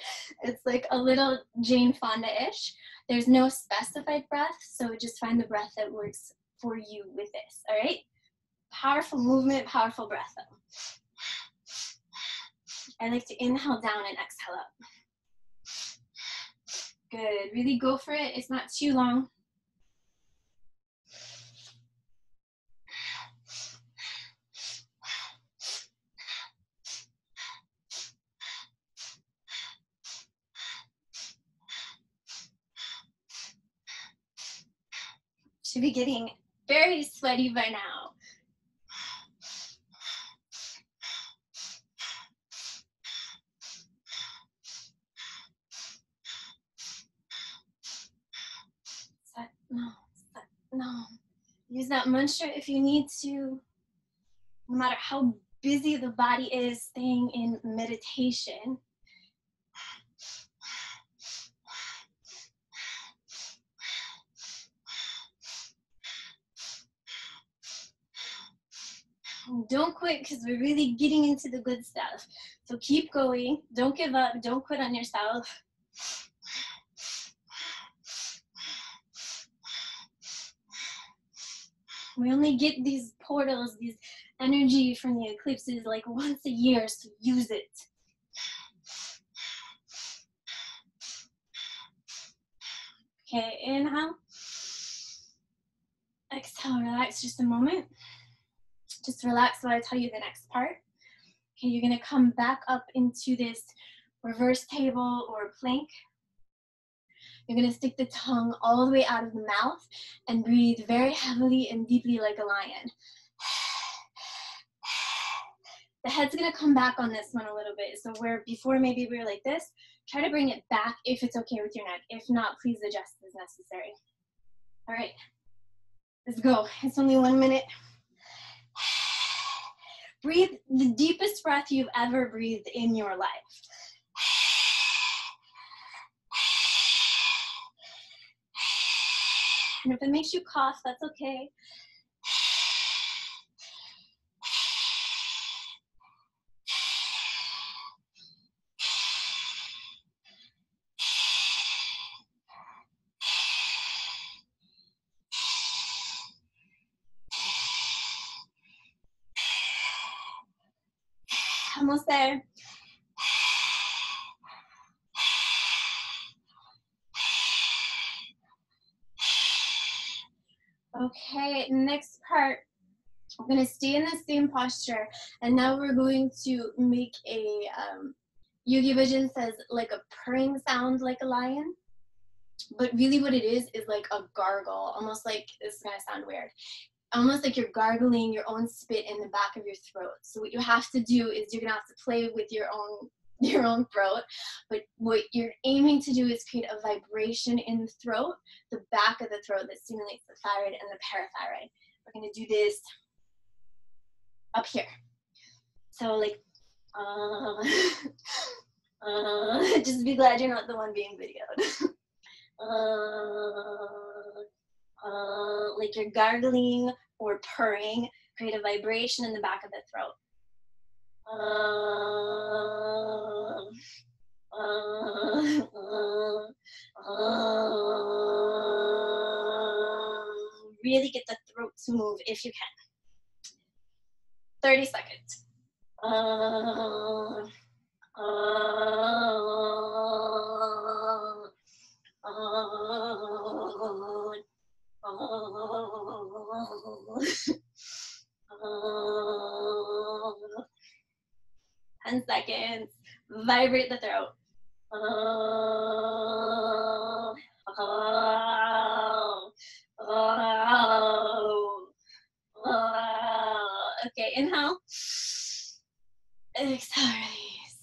It's like a little Jane Fonda-ish. There's no specified breath, so just find the breath that works for you with this, all right? Powerful movement, powerful breath though. I like to inhale down and exhale up. Good, really go for it. It's not too long. Should be getting very sweaty by now. No. Use that mantra if you need to. No matter how busy the body is, staying in meditation. Don't quit, because we're really getting into the good stuff. So keep going. Don't give up. Don't quit on yourself. We only get these portals, these energy from the eclipses like once a year, so use it. Okay, inhale. Exhale, relax just a moment. Just relax while I tell you the next part. Okay, you're gonna come back up into this reverse table or plank. You're gonna stick the tongue all the way out of the mouth and breathe very heavily and deeply like a lion. The head's gonna come back on this one a little bit. So where before maybe we were like this, try to bring it back if it's okay with your neck. If not, please adjust as necessary. All right, let's go. It's only 1 minute. Breathe the deepest breath you've ever breathed in your life. And if it makes you cough, that's okay. Almost there. Okay, next part, we're gonna stay in the same posture, and now we're going to make a, Yogi Bhajan says like a purring sound like a lion, but really what it is like a gargle, almost like, this is gonna sound weird, almost like you're gargling your own spit in the back of your throat. So what you have to do is you're gonna have to play with your own throat, but what you're aiming to do is create a vibration in the throat, the back of the throat, that stimulates the thyroid and the parathyroid. We're gonna do this up here. So like, just be glad you're not the one being videoed. Like you're gargling or purring, create a vibration in the back of the throat. Really get the throat to move if you can. 30 seconds. Oh. 10 seconds. Vibrate the throat. Oh. Oh. Oh. Oh. Okay, inhale. Exhale, release.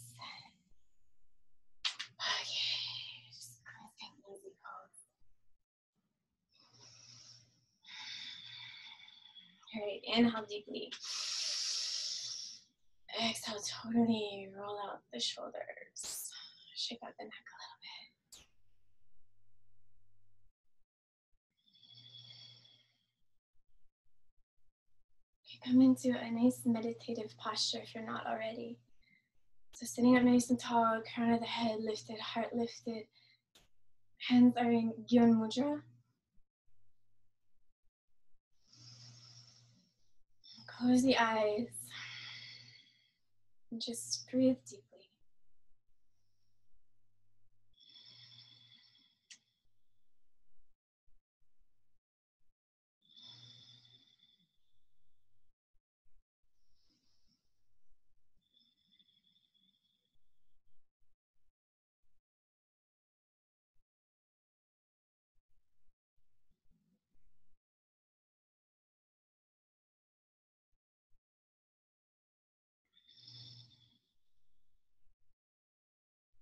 Okay, just take an easy pause. All right, inhale deeply. Exhale, totally roll out the shoulders. Shake out the neck a little bit. Okay, come into a nice meditative posture if you're not already. So sitting up nice and tall, crown of the head lifted, heart lifted. Hands are in Gyan Mudra. Close the eyes. And just breathe deeply.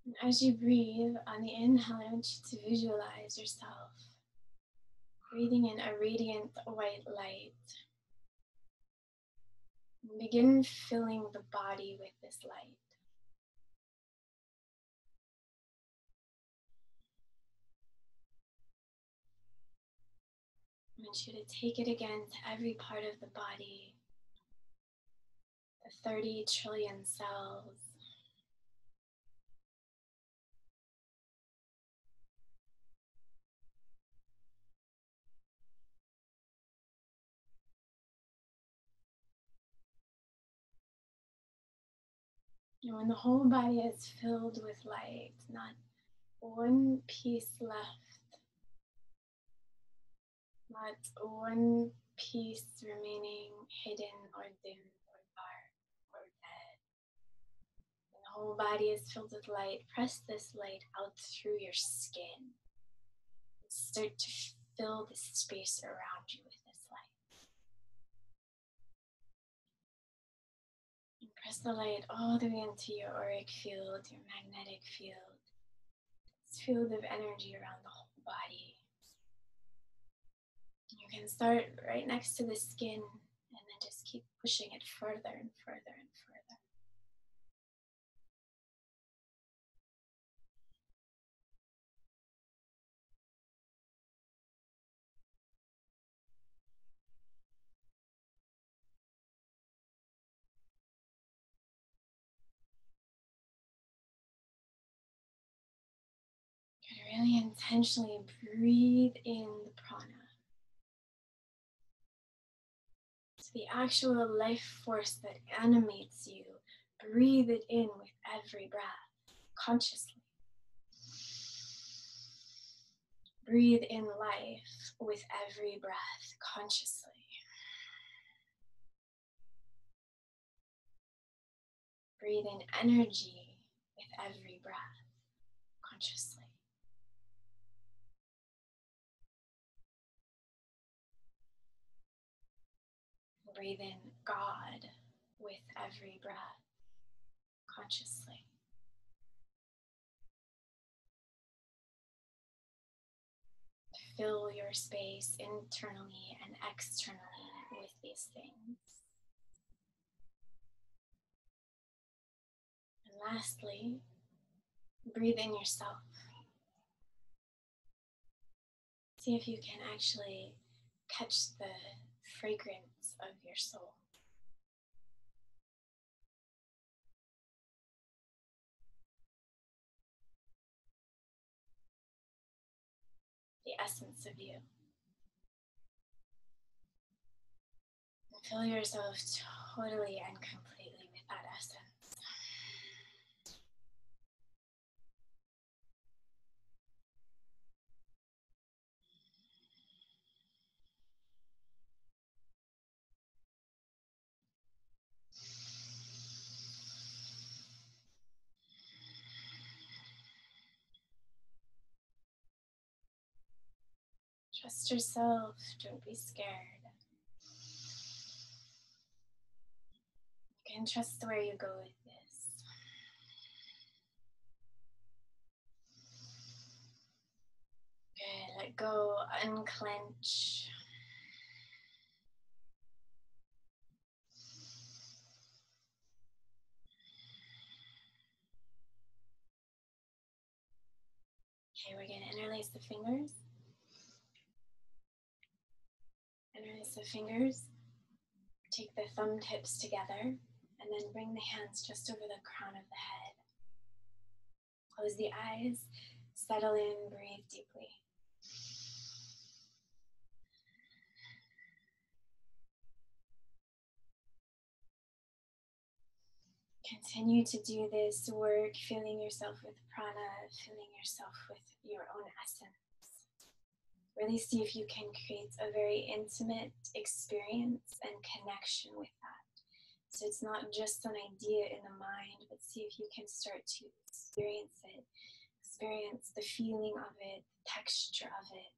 And as you breathe, on the inhale, I want you to visualize yourself breathing in a radiant white light. And begin filling the body with this light. I want you to take it again to every part of the body, the 30 trillion cells. And when the whole body is filled with light, not one piece left, not one piece remaining hidden or dim or dark or dead. When the whole body is filled with light, press this light out through your skin. And start to fill the space around you with this light. And press the light all the way into your auric field, your magnetic field. This field of energy around the whole body. You can start right next to the skin and then just keep pushing it further and further and further. You're gonna really intentionally breathe in the prana. It's the actual life force that animates you. Breathe it in with every breath, consciously. Breathe in life with every breath, consciously. Breathe in energy with every breath, consciously. Breathe in God with every breath, consciously. Fill your space internally and externally with these things. lastly, breathe in yourself. See if you can actually catch the fragrance of your soul. The essence of you. And fill yourself totally and completely with that essence. Trust yourself, don't be scared. You can trust where you go with this. Good, let go, unclench. Okay, we're gonna interlace the fingers. Interlace the fingers. Take the thumb tips together and then bring the hands just over the crown of the head. Close the eyes, settle in, breathe deeply. Continue to do this work, filling yourself with prana, filling yourself with your own essence. Really see if you can create a very intimate experience and connection with that. So it's not just an idea in the mind, but see if you can start to experience it. Experience the feeling of it, the texture of it.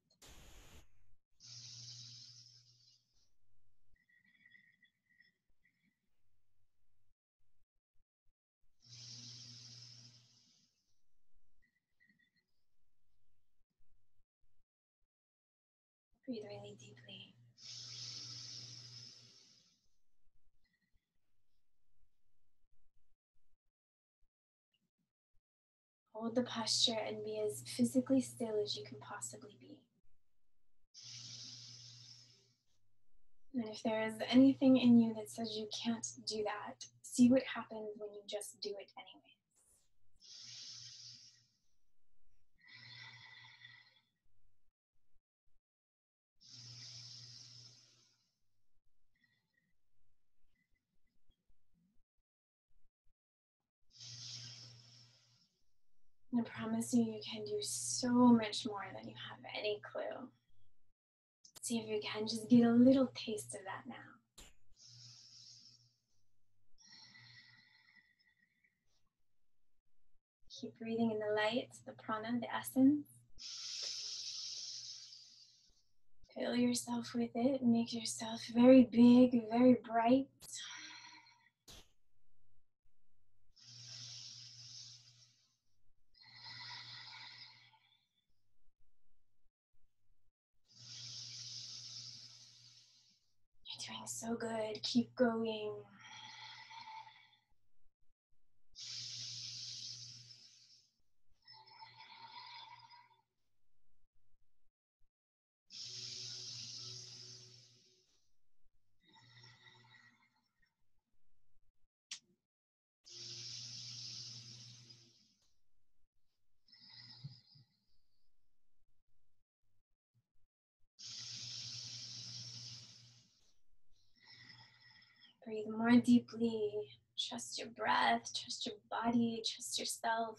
Breathe really deeply. Hold the posture and be as physically still as you can possibly be. And if there is anything in you that says you can't do that, see what happens when you just do it anyway. I promise you, you can do so much more than you have any clue. See if you can just get a little taste of that now. Keep breathing in the light, the prana, the essence. Fill yourself with it. Make yourself very big, very bright. You're doing so good. Keep going. Breathe more deeply. Trust your breath, trust your body, trust yourself.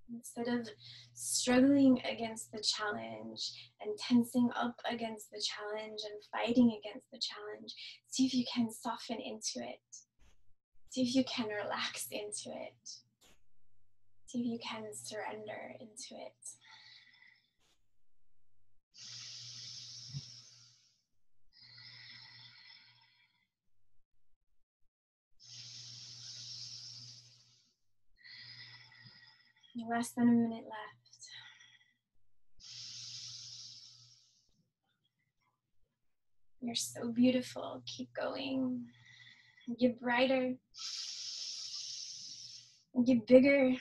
Instead of struggling against the challenge and tensing up against the challenge and fighting against the challenge, see if you can soften into it. See if you can relax into it. See if you can surrender into it. Less than a minute left. You're so beautiful. Keep going. Get brighter. Get bigger.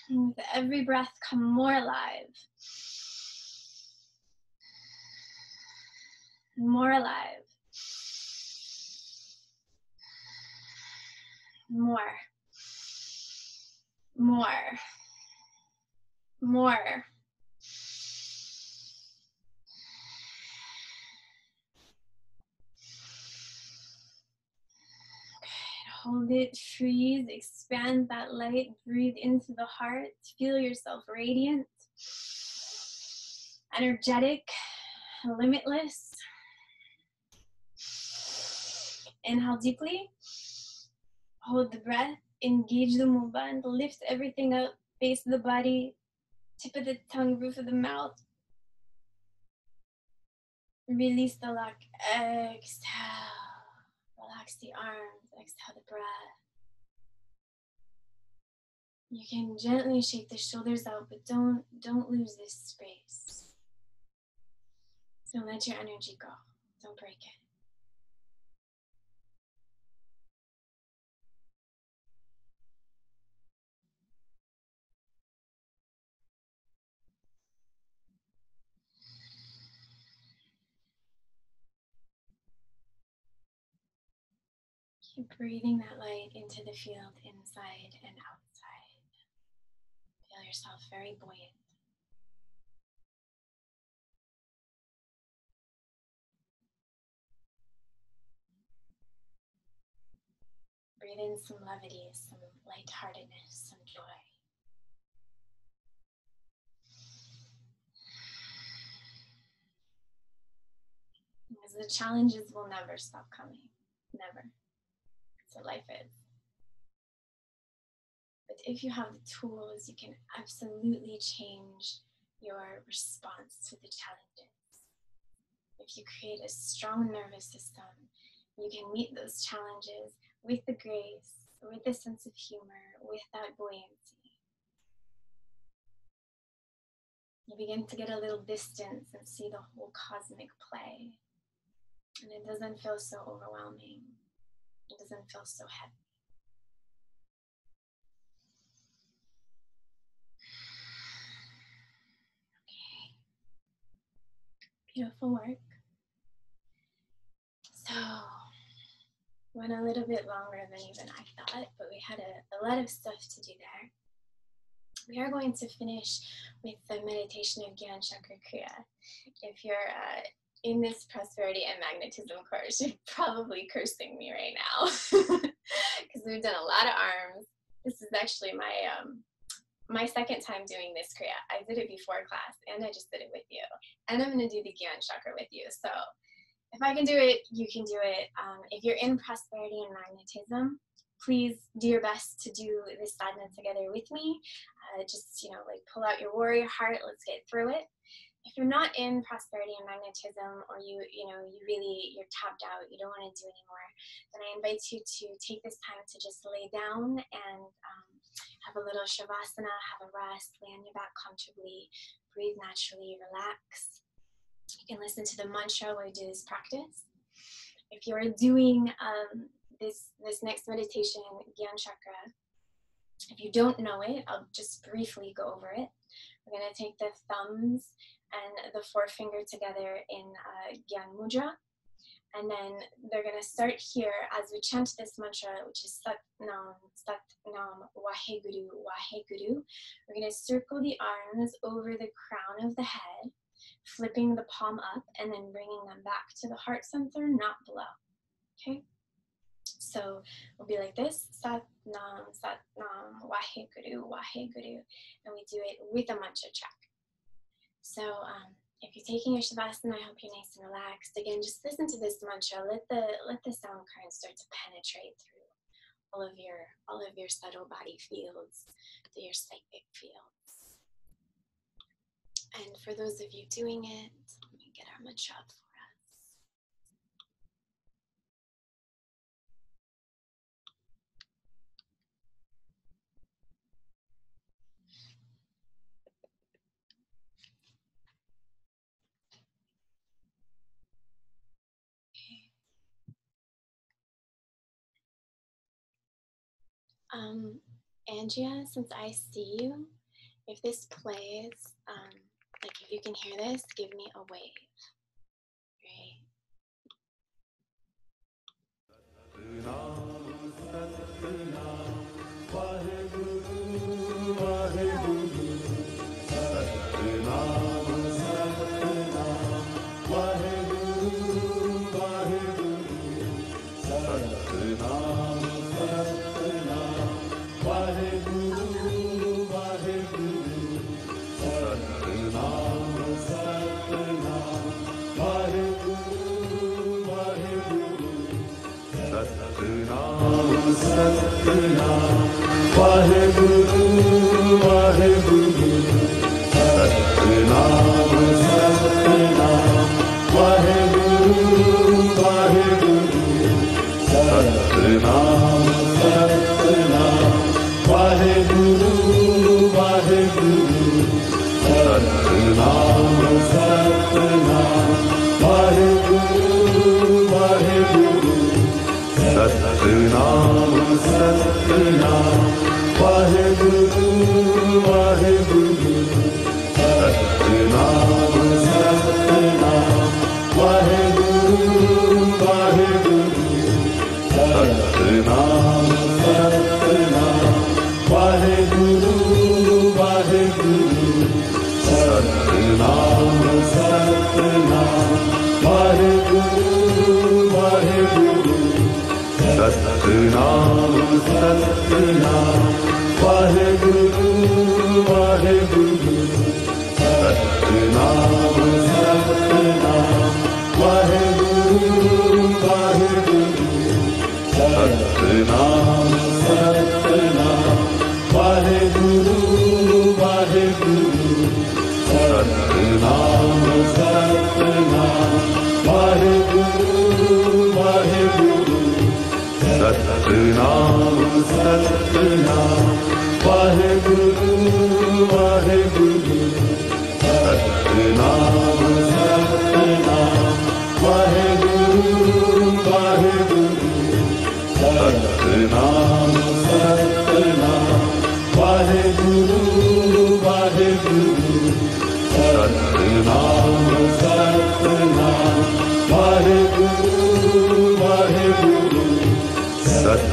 And with every breath, come more alive. More alive. More. More. More. Hold it, freeze, expand that light, breathe into the heart, feel yourself radiant, energetic, limitless. Inhale deeply, hold the breath, engage the movement, lift everything up, base of the body, tip of the tongue, roof of the mouth. Release the lock, exhale, relax the arms, exhale the breath. You can gently shake the shoulders out, but don't lose this space. Don't let your energy go. Don't break it. Keep breathing that light into the field, inside and outside. Feel yourself very buoyant. Breathe in some levity, some lightheartedness, some joy. Because the challenges will never stop coming. Never. That's what life is. But if you have the tools, you can absolutely change your response to the challenges. If you create a strong nervous system, you can meet those challenges with the grace, with a sense of humor, with that buoyancy. You begin to get a little distance and see the whole cosmic play. And it doesn't feel so overwhelming. It doesn't feel so heavy. Okay. Beautiful work. So, went a little bit longer than even I thought, but we had a lot of stuff to do there. We are going to finish with the meditation of Gyan Chakra Kriya. If you're in this prosperity and magnetism course, you're probably cursing me right now because we've done a lot of arms. This is actually my second time doing this Kriya. I did it before class and I just did it with you. And I'm going to do the Gyan Chakra with you. So if I can do it, you can do it. If you're in prosperity and magnetism, please do your best to do this sadhana together with me. Just, like pull out your warrior heart. Let's get through it. If you're not in prosperity and magnetism, or you're tapped out, you don't want to do anymore, then I invite you to take this time to just lay down and have a little shavasana, have a rest, lay on your back comfortably, breathe naturally, relax. You can listen to the mantra while you do this practice. If you're doing this next meditation, Gyan Chakra, if you don't know it, I'll just briefly go over it. We're going to take the thumbs and the forefinger together in Gyan Mudra. And then they're going to start here as we chant this mantra, which is Sat Nam, Waheguru, Waheguru. We're going to circle the arms over the crown of the head, flipping the palm up and then bringing them back to the heart center, not below. Okay? So we'll be like this, Sat Nam, Waheguru, Waheguru, and we do it with a mantra track. So if you're taking your shavasana, I hope you're nice and relaxed. Again, just listen to this mantra. Let the sound current start to penetrate through all of your subtle body fields, through your psychic fields. And for those of you doing it, let me get our mantra up for us. Andrea, since I see you, if this plays, like if you can hear this, give me a wave. Great. Sat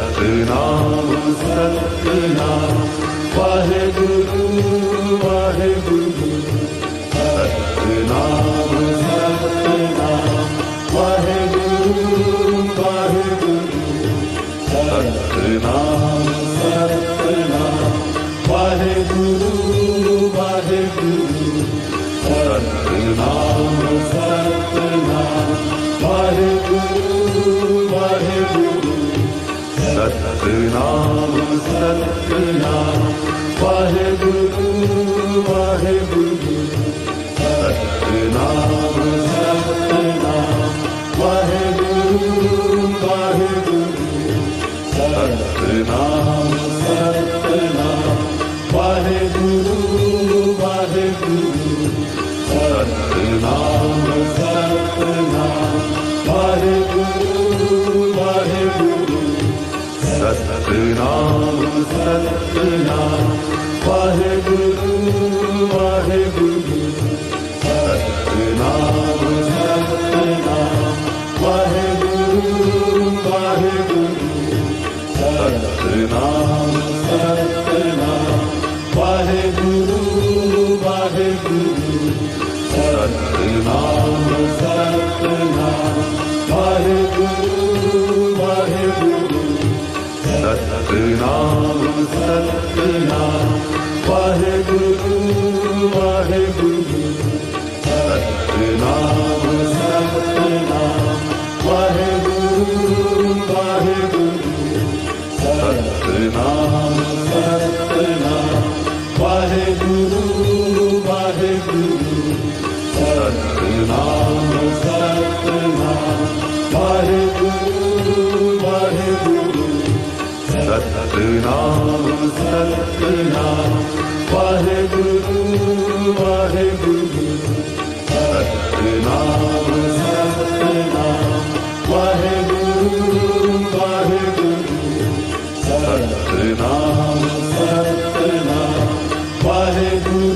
Sat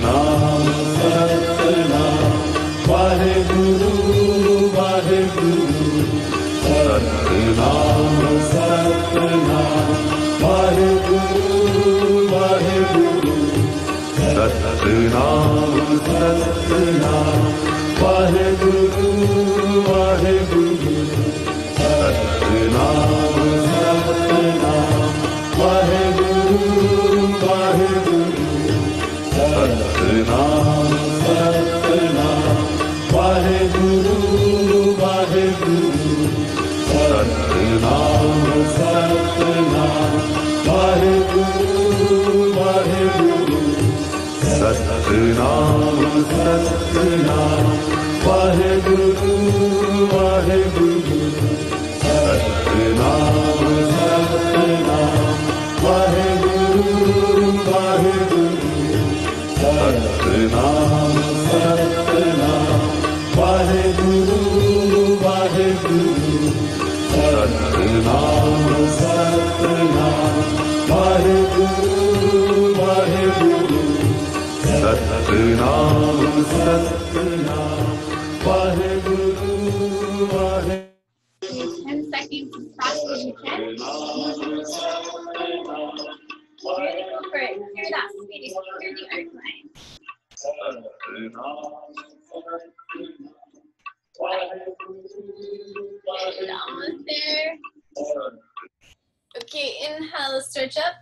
Nam Satnam, Satnam, Vaheguru, Vaheguru. Satnam, Satnam, Vaheguru, Vaheguru. Satnam, Satnam, Vaheguru, Vaheguru. Satnam, Satnam, Vaheguru, Vaheguru. Satnam, Satnam, Vaheguru, Vaheguru. Satnam, Satnam, Vaheguru, Vaheguru. Satnam, Satnam, Vaheguru, Vaheguru. Satnam, Satnam, Vaheguru, Vaheguru. Satnam, Satnam, Vaheguru, Vaheguru. 10 seconds as fast as you can. Really go for it. Clear that space. Clear the outline. And almost there. Okay, inhale, stretch up.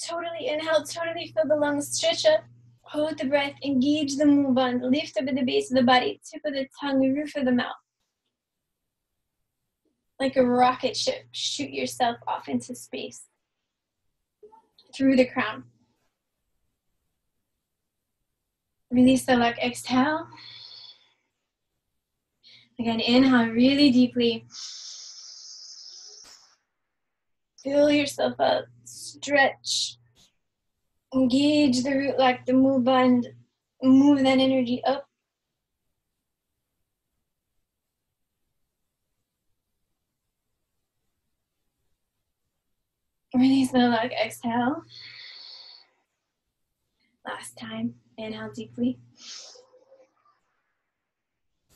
Totally inhale, totally fill the lungs, stretch up. Hold the breath, engage the move-on, lift up at the base of the body, tip of the tongue, roof of the mouth. Like a rocket ship, shoot yourself off into space. Through the crown. Release the luck, exhale. Again, inhale really deeply. Fill yourself up, stretch. Engage the root like the move band. Move that energy up. Release the luck, exhale. Last time, inhale deeply.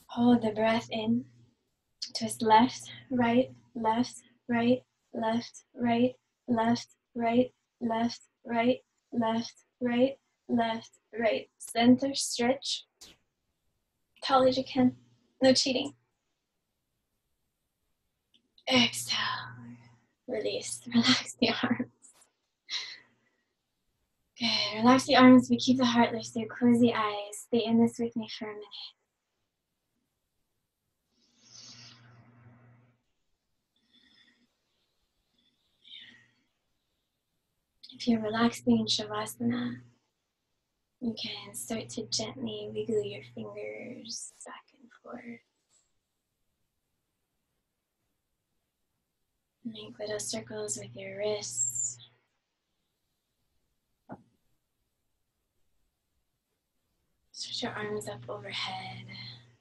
Hold the breath in. Twist left, right, left, right, left, right, left, right, left, right, left, right, left, right. Center, stretch. Tall as you can. No cheating. Exhale. Release. Relax the arms. Good. Relax the arms. We keep the heart lifted. Close the eyes. Stay in this with me for a minute. If you're relaxing in Shavasana, you can start to gently wiggle your fingers back and forth. Make little circles with your wrists. Stretch your arms up overhead.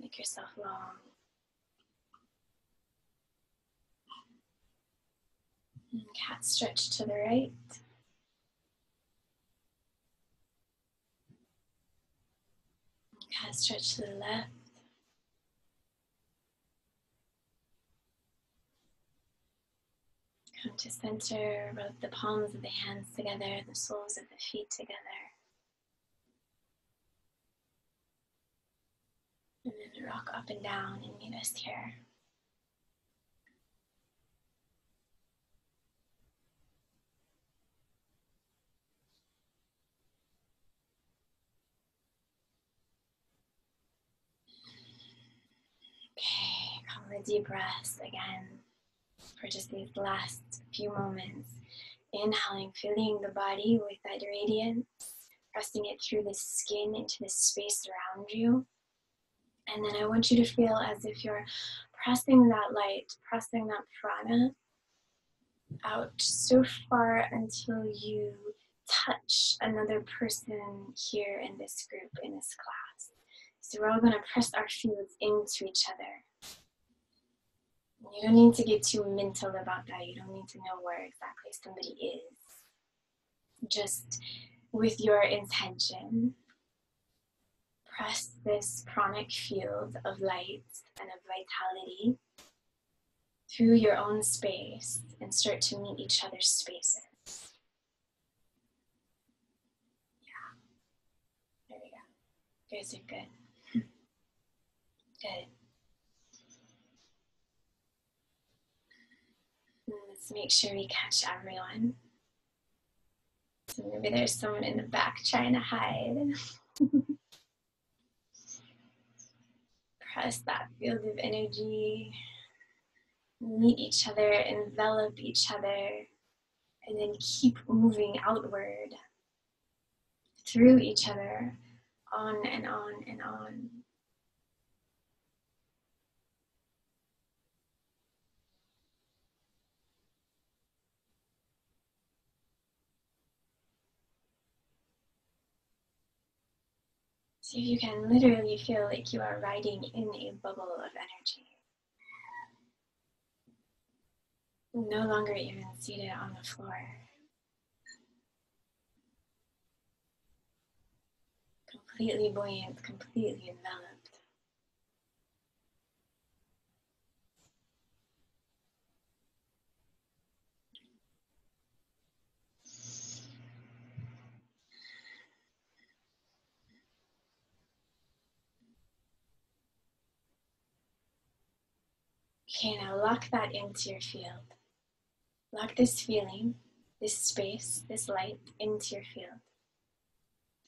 Make yourself long. And cat stretch to the right. And cat stretch to the left. Come to center, rub the palms of the hands together, the soles of the feet together. And then rock up and down and meet us here. Okay, come with deep breaths again for just these last few moments. Inhaling, filling the body with that radiance, pressing it through the skin into the space around you. And then I want you to feel as if you're pressing that light, pressing that prana out so far until you touch another person here in this group, in this class. So we're all going to press our fields into each other. You don't need to get too mental about that. You don't need to know where exactly somebody is. Just with your intention, press this pranic field of light and of vitality through your own space and start to meet each other's spaces. You guys are good. Good. And let's make sure we catch everyone. So maybe there's someone in the back trying to hide. Press that field of energy. Meet each other, envelop each other, and then keep moving outward through each other, on and on and on. See if you can literally feel like you are riding in a bubble of energy. No longer even seated on the floor. Completely buoyant, completely enveloped. Okay, now lock that into your field. Lock this feeling, this space, this light into your field.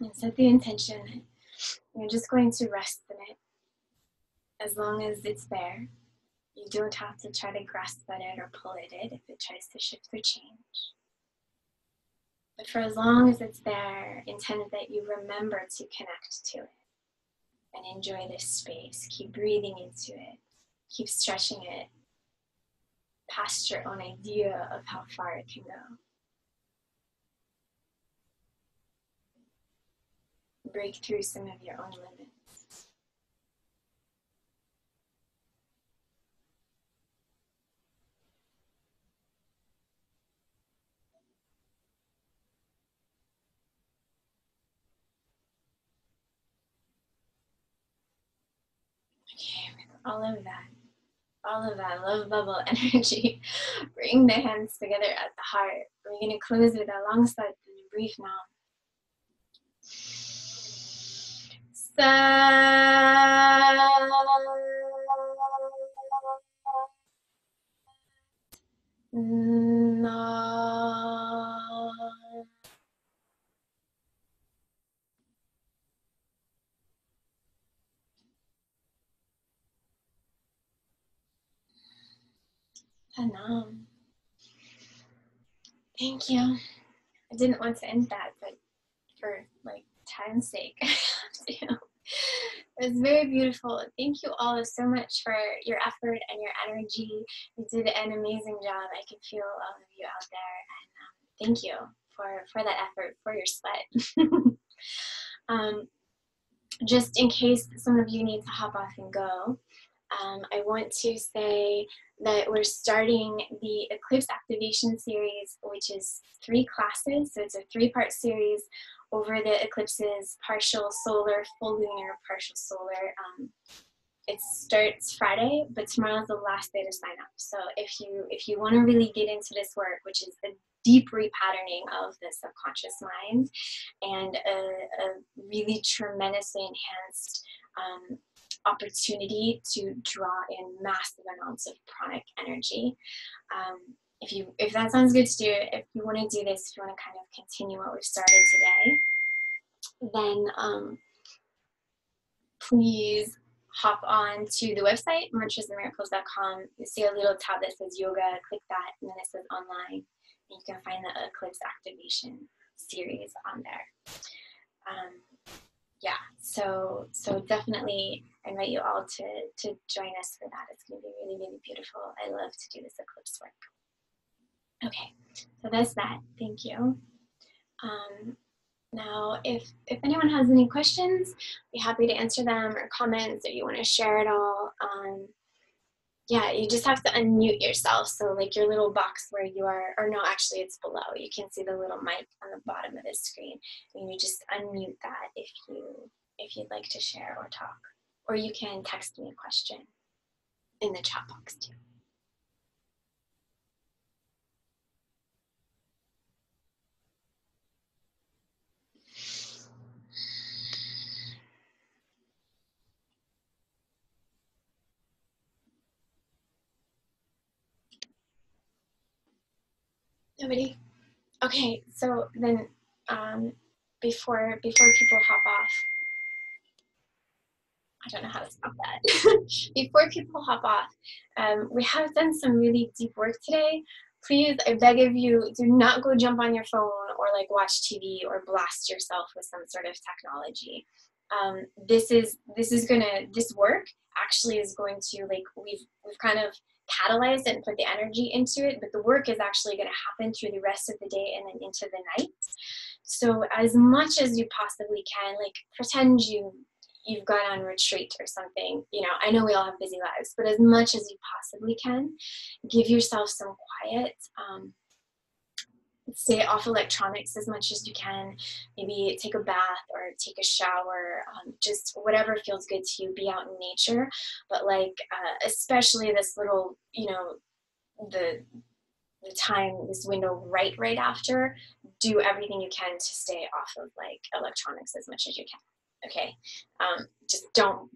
And set the intention. You're just going to rest in it as long as it's there. You don't have to try to grasp at it or pull at it if it tries to shift or change. But for as long as it's there, intend that you remember to connect to it and enjoy this space. Keep breathing into it. Keep stretching it past your own idea of how far it can go. Break through some of your own limits. Okay, with all of that love bubble energy, bring the hands together at the heart. We're going to close with a long sigh and a brief now. Thank you. I didn't want to end that, but for like time's sake, I have to. It was very beautiful. Thank you all so much for your effort and your energy. You did an amazing job. I can feel all of you out there, and thank you for that effort, for your sweat. Just in case some of you need to hop off and go, I want to say that we're starting the Eclipse Activation series, which is 3 classes. So it's a 3-part series over the eclipses: partial solar, full lunar, partial solar. It starts Friday, but tomorrow's the last day to sign up. So if you want to really get into this work, which is a deep repatterning of the subconscious mind and a really tremendously enhanced opportunity to draw in massive amounts of pranic energy. If that sounds good to do, if you want to do this, if you want to kind of continue what we've started today, then please hop on to the website, mantrasandmiracles.com. You see a little tab that says yoga, click that, and then it says online. And you can find the Eclipse Activation series on there. Yeah, so definitely invite you all to join us for that. It's going to be really, really beautiful. I love to do this eclipse work. Okay, so that's that. Thank you. Now, if anyone has any questions, I'd be happy to answer them, or comments, or you want to share it all. Yeah, you just have to unmute yourself. So like your little box where you are, or no, actually it's below. You can see the little mic on the bottom of the screen. And you just unmute that if you'd like to share or talk. Or you can text me a question in the chat box too. Nobody? Okay, so then before people hop off, I don't know how to stop that. Before people hop off, we have done some really deep work today. Please, I beg of you, do not go jump on your phone or like watch TV or blast yourself with some sort of technology. This work actually is going to, like, we've kind of catalyzed it and put the energy into it, but the work is actually going to happen through the rest of the day and then into the night. So as much as you possibly can, like, pretend you've gone on retreat or something. You know, I know we all have busy lives, but as much as you possibly can, give yourself some quiet. Stay off electronics as much as you can. Maybe take a bath or take a shower, just whatever feels good to you. Be out in nature, but like especially this little, you know, the time, this window right after, do everything you can to stay off of like electronics as much as you can. Okay, just don't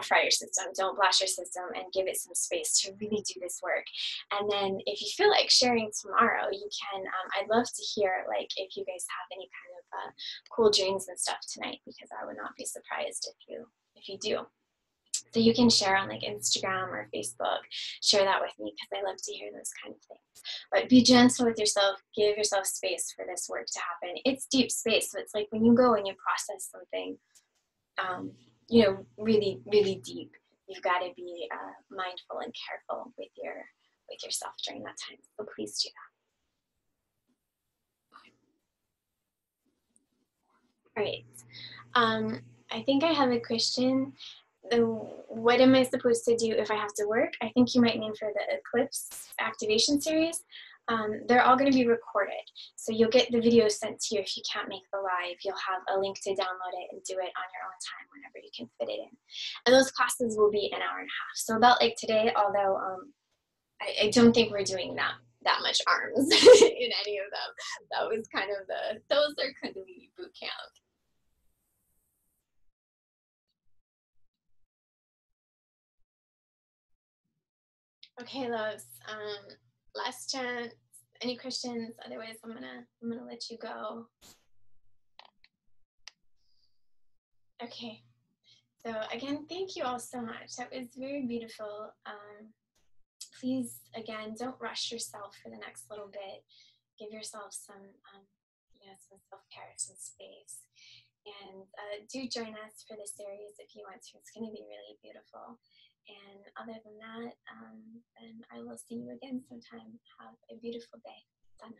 fry your system, don't blast your system, and give it some space to really do this work. And then if you feel like sharing tomorrow, you can. I'd love to hear, like, if you guys have any kind of cool dreams and stuff tonight, because I would not be surprised if you do. So you can share on like Instagram or Facebook, share that with me, because I love to hear those kind of things. But be gentle with yourself, give yourself space for this work to happen. It's deep space, so it's like when you go and you process something, you know, really, really deep, you've got to be mindful and careful with yourself during that time. So please do that. All right. I think I have a question. What am I supposed to do if I have to work? I think you might mean for the Eclipse Activation series. They're all going to be recorded, so you'll get the video sent to you if you can't make the live. You'll have a link to download it and do it on your own time whenever you can fit it in. And those classes will be an hour and a half. So about like today, although I don't think we're doing that much arms in any of them. That was kind of those are Kundalini boot camp. Okay, loves. Last chance. Any questions? Otherwise, I'm gonna let you go. Okay. So again, thank you all so much. That was very beautiful. Please, again, don't rush yourself for the next little bit. Give yourself some, some self-care, some space, and do join us for the series if you want to. It's going to be really beautiful. And other than that, then I will see you again sometime. Have a beautiful day. Done.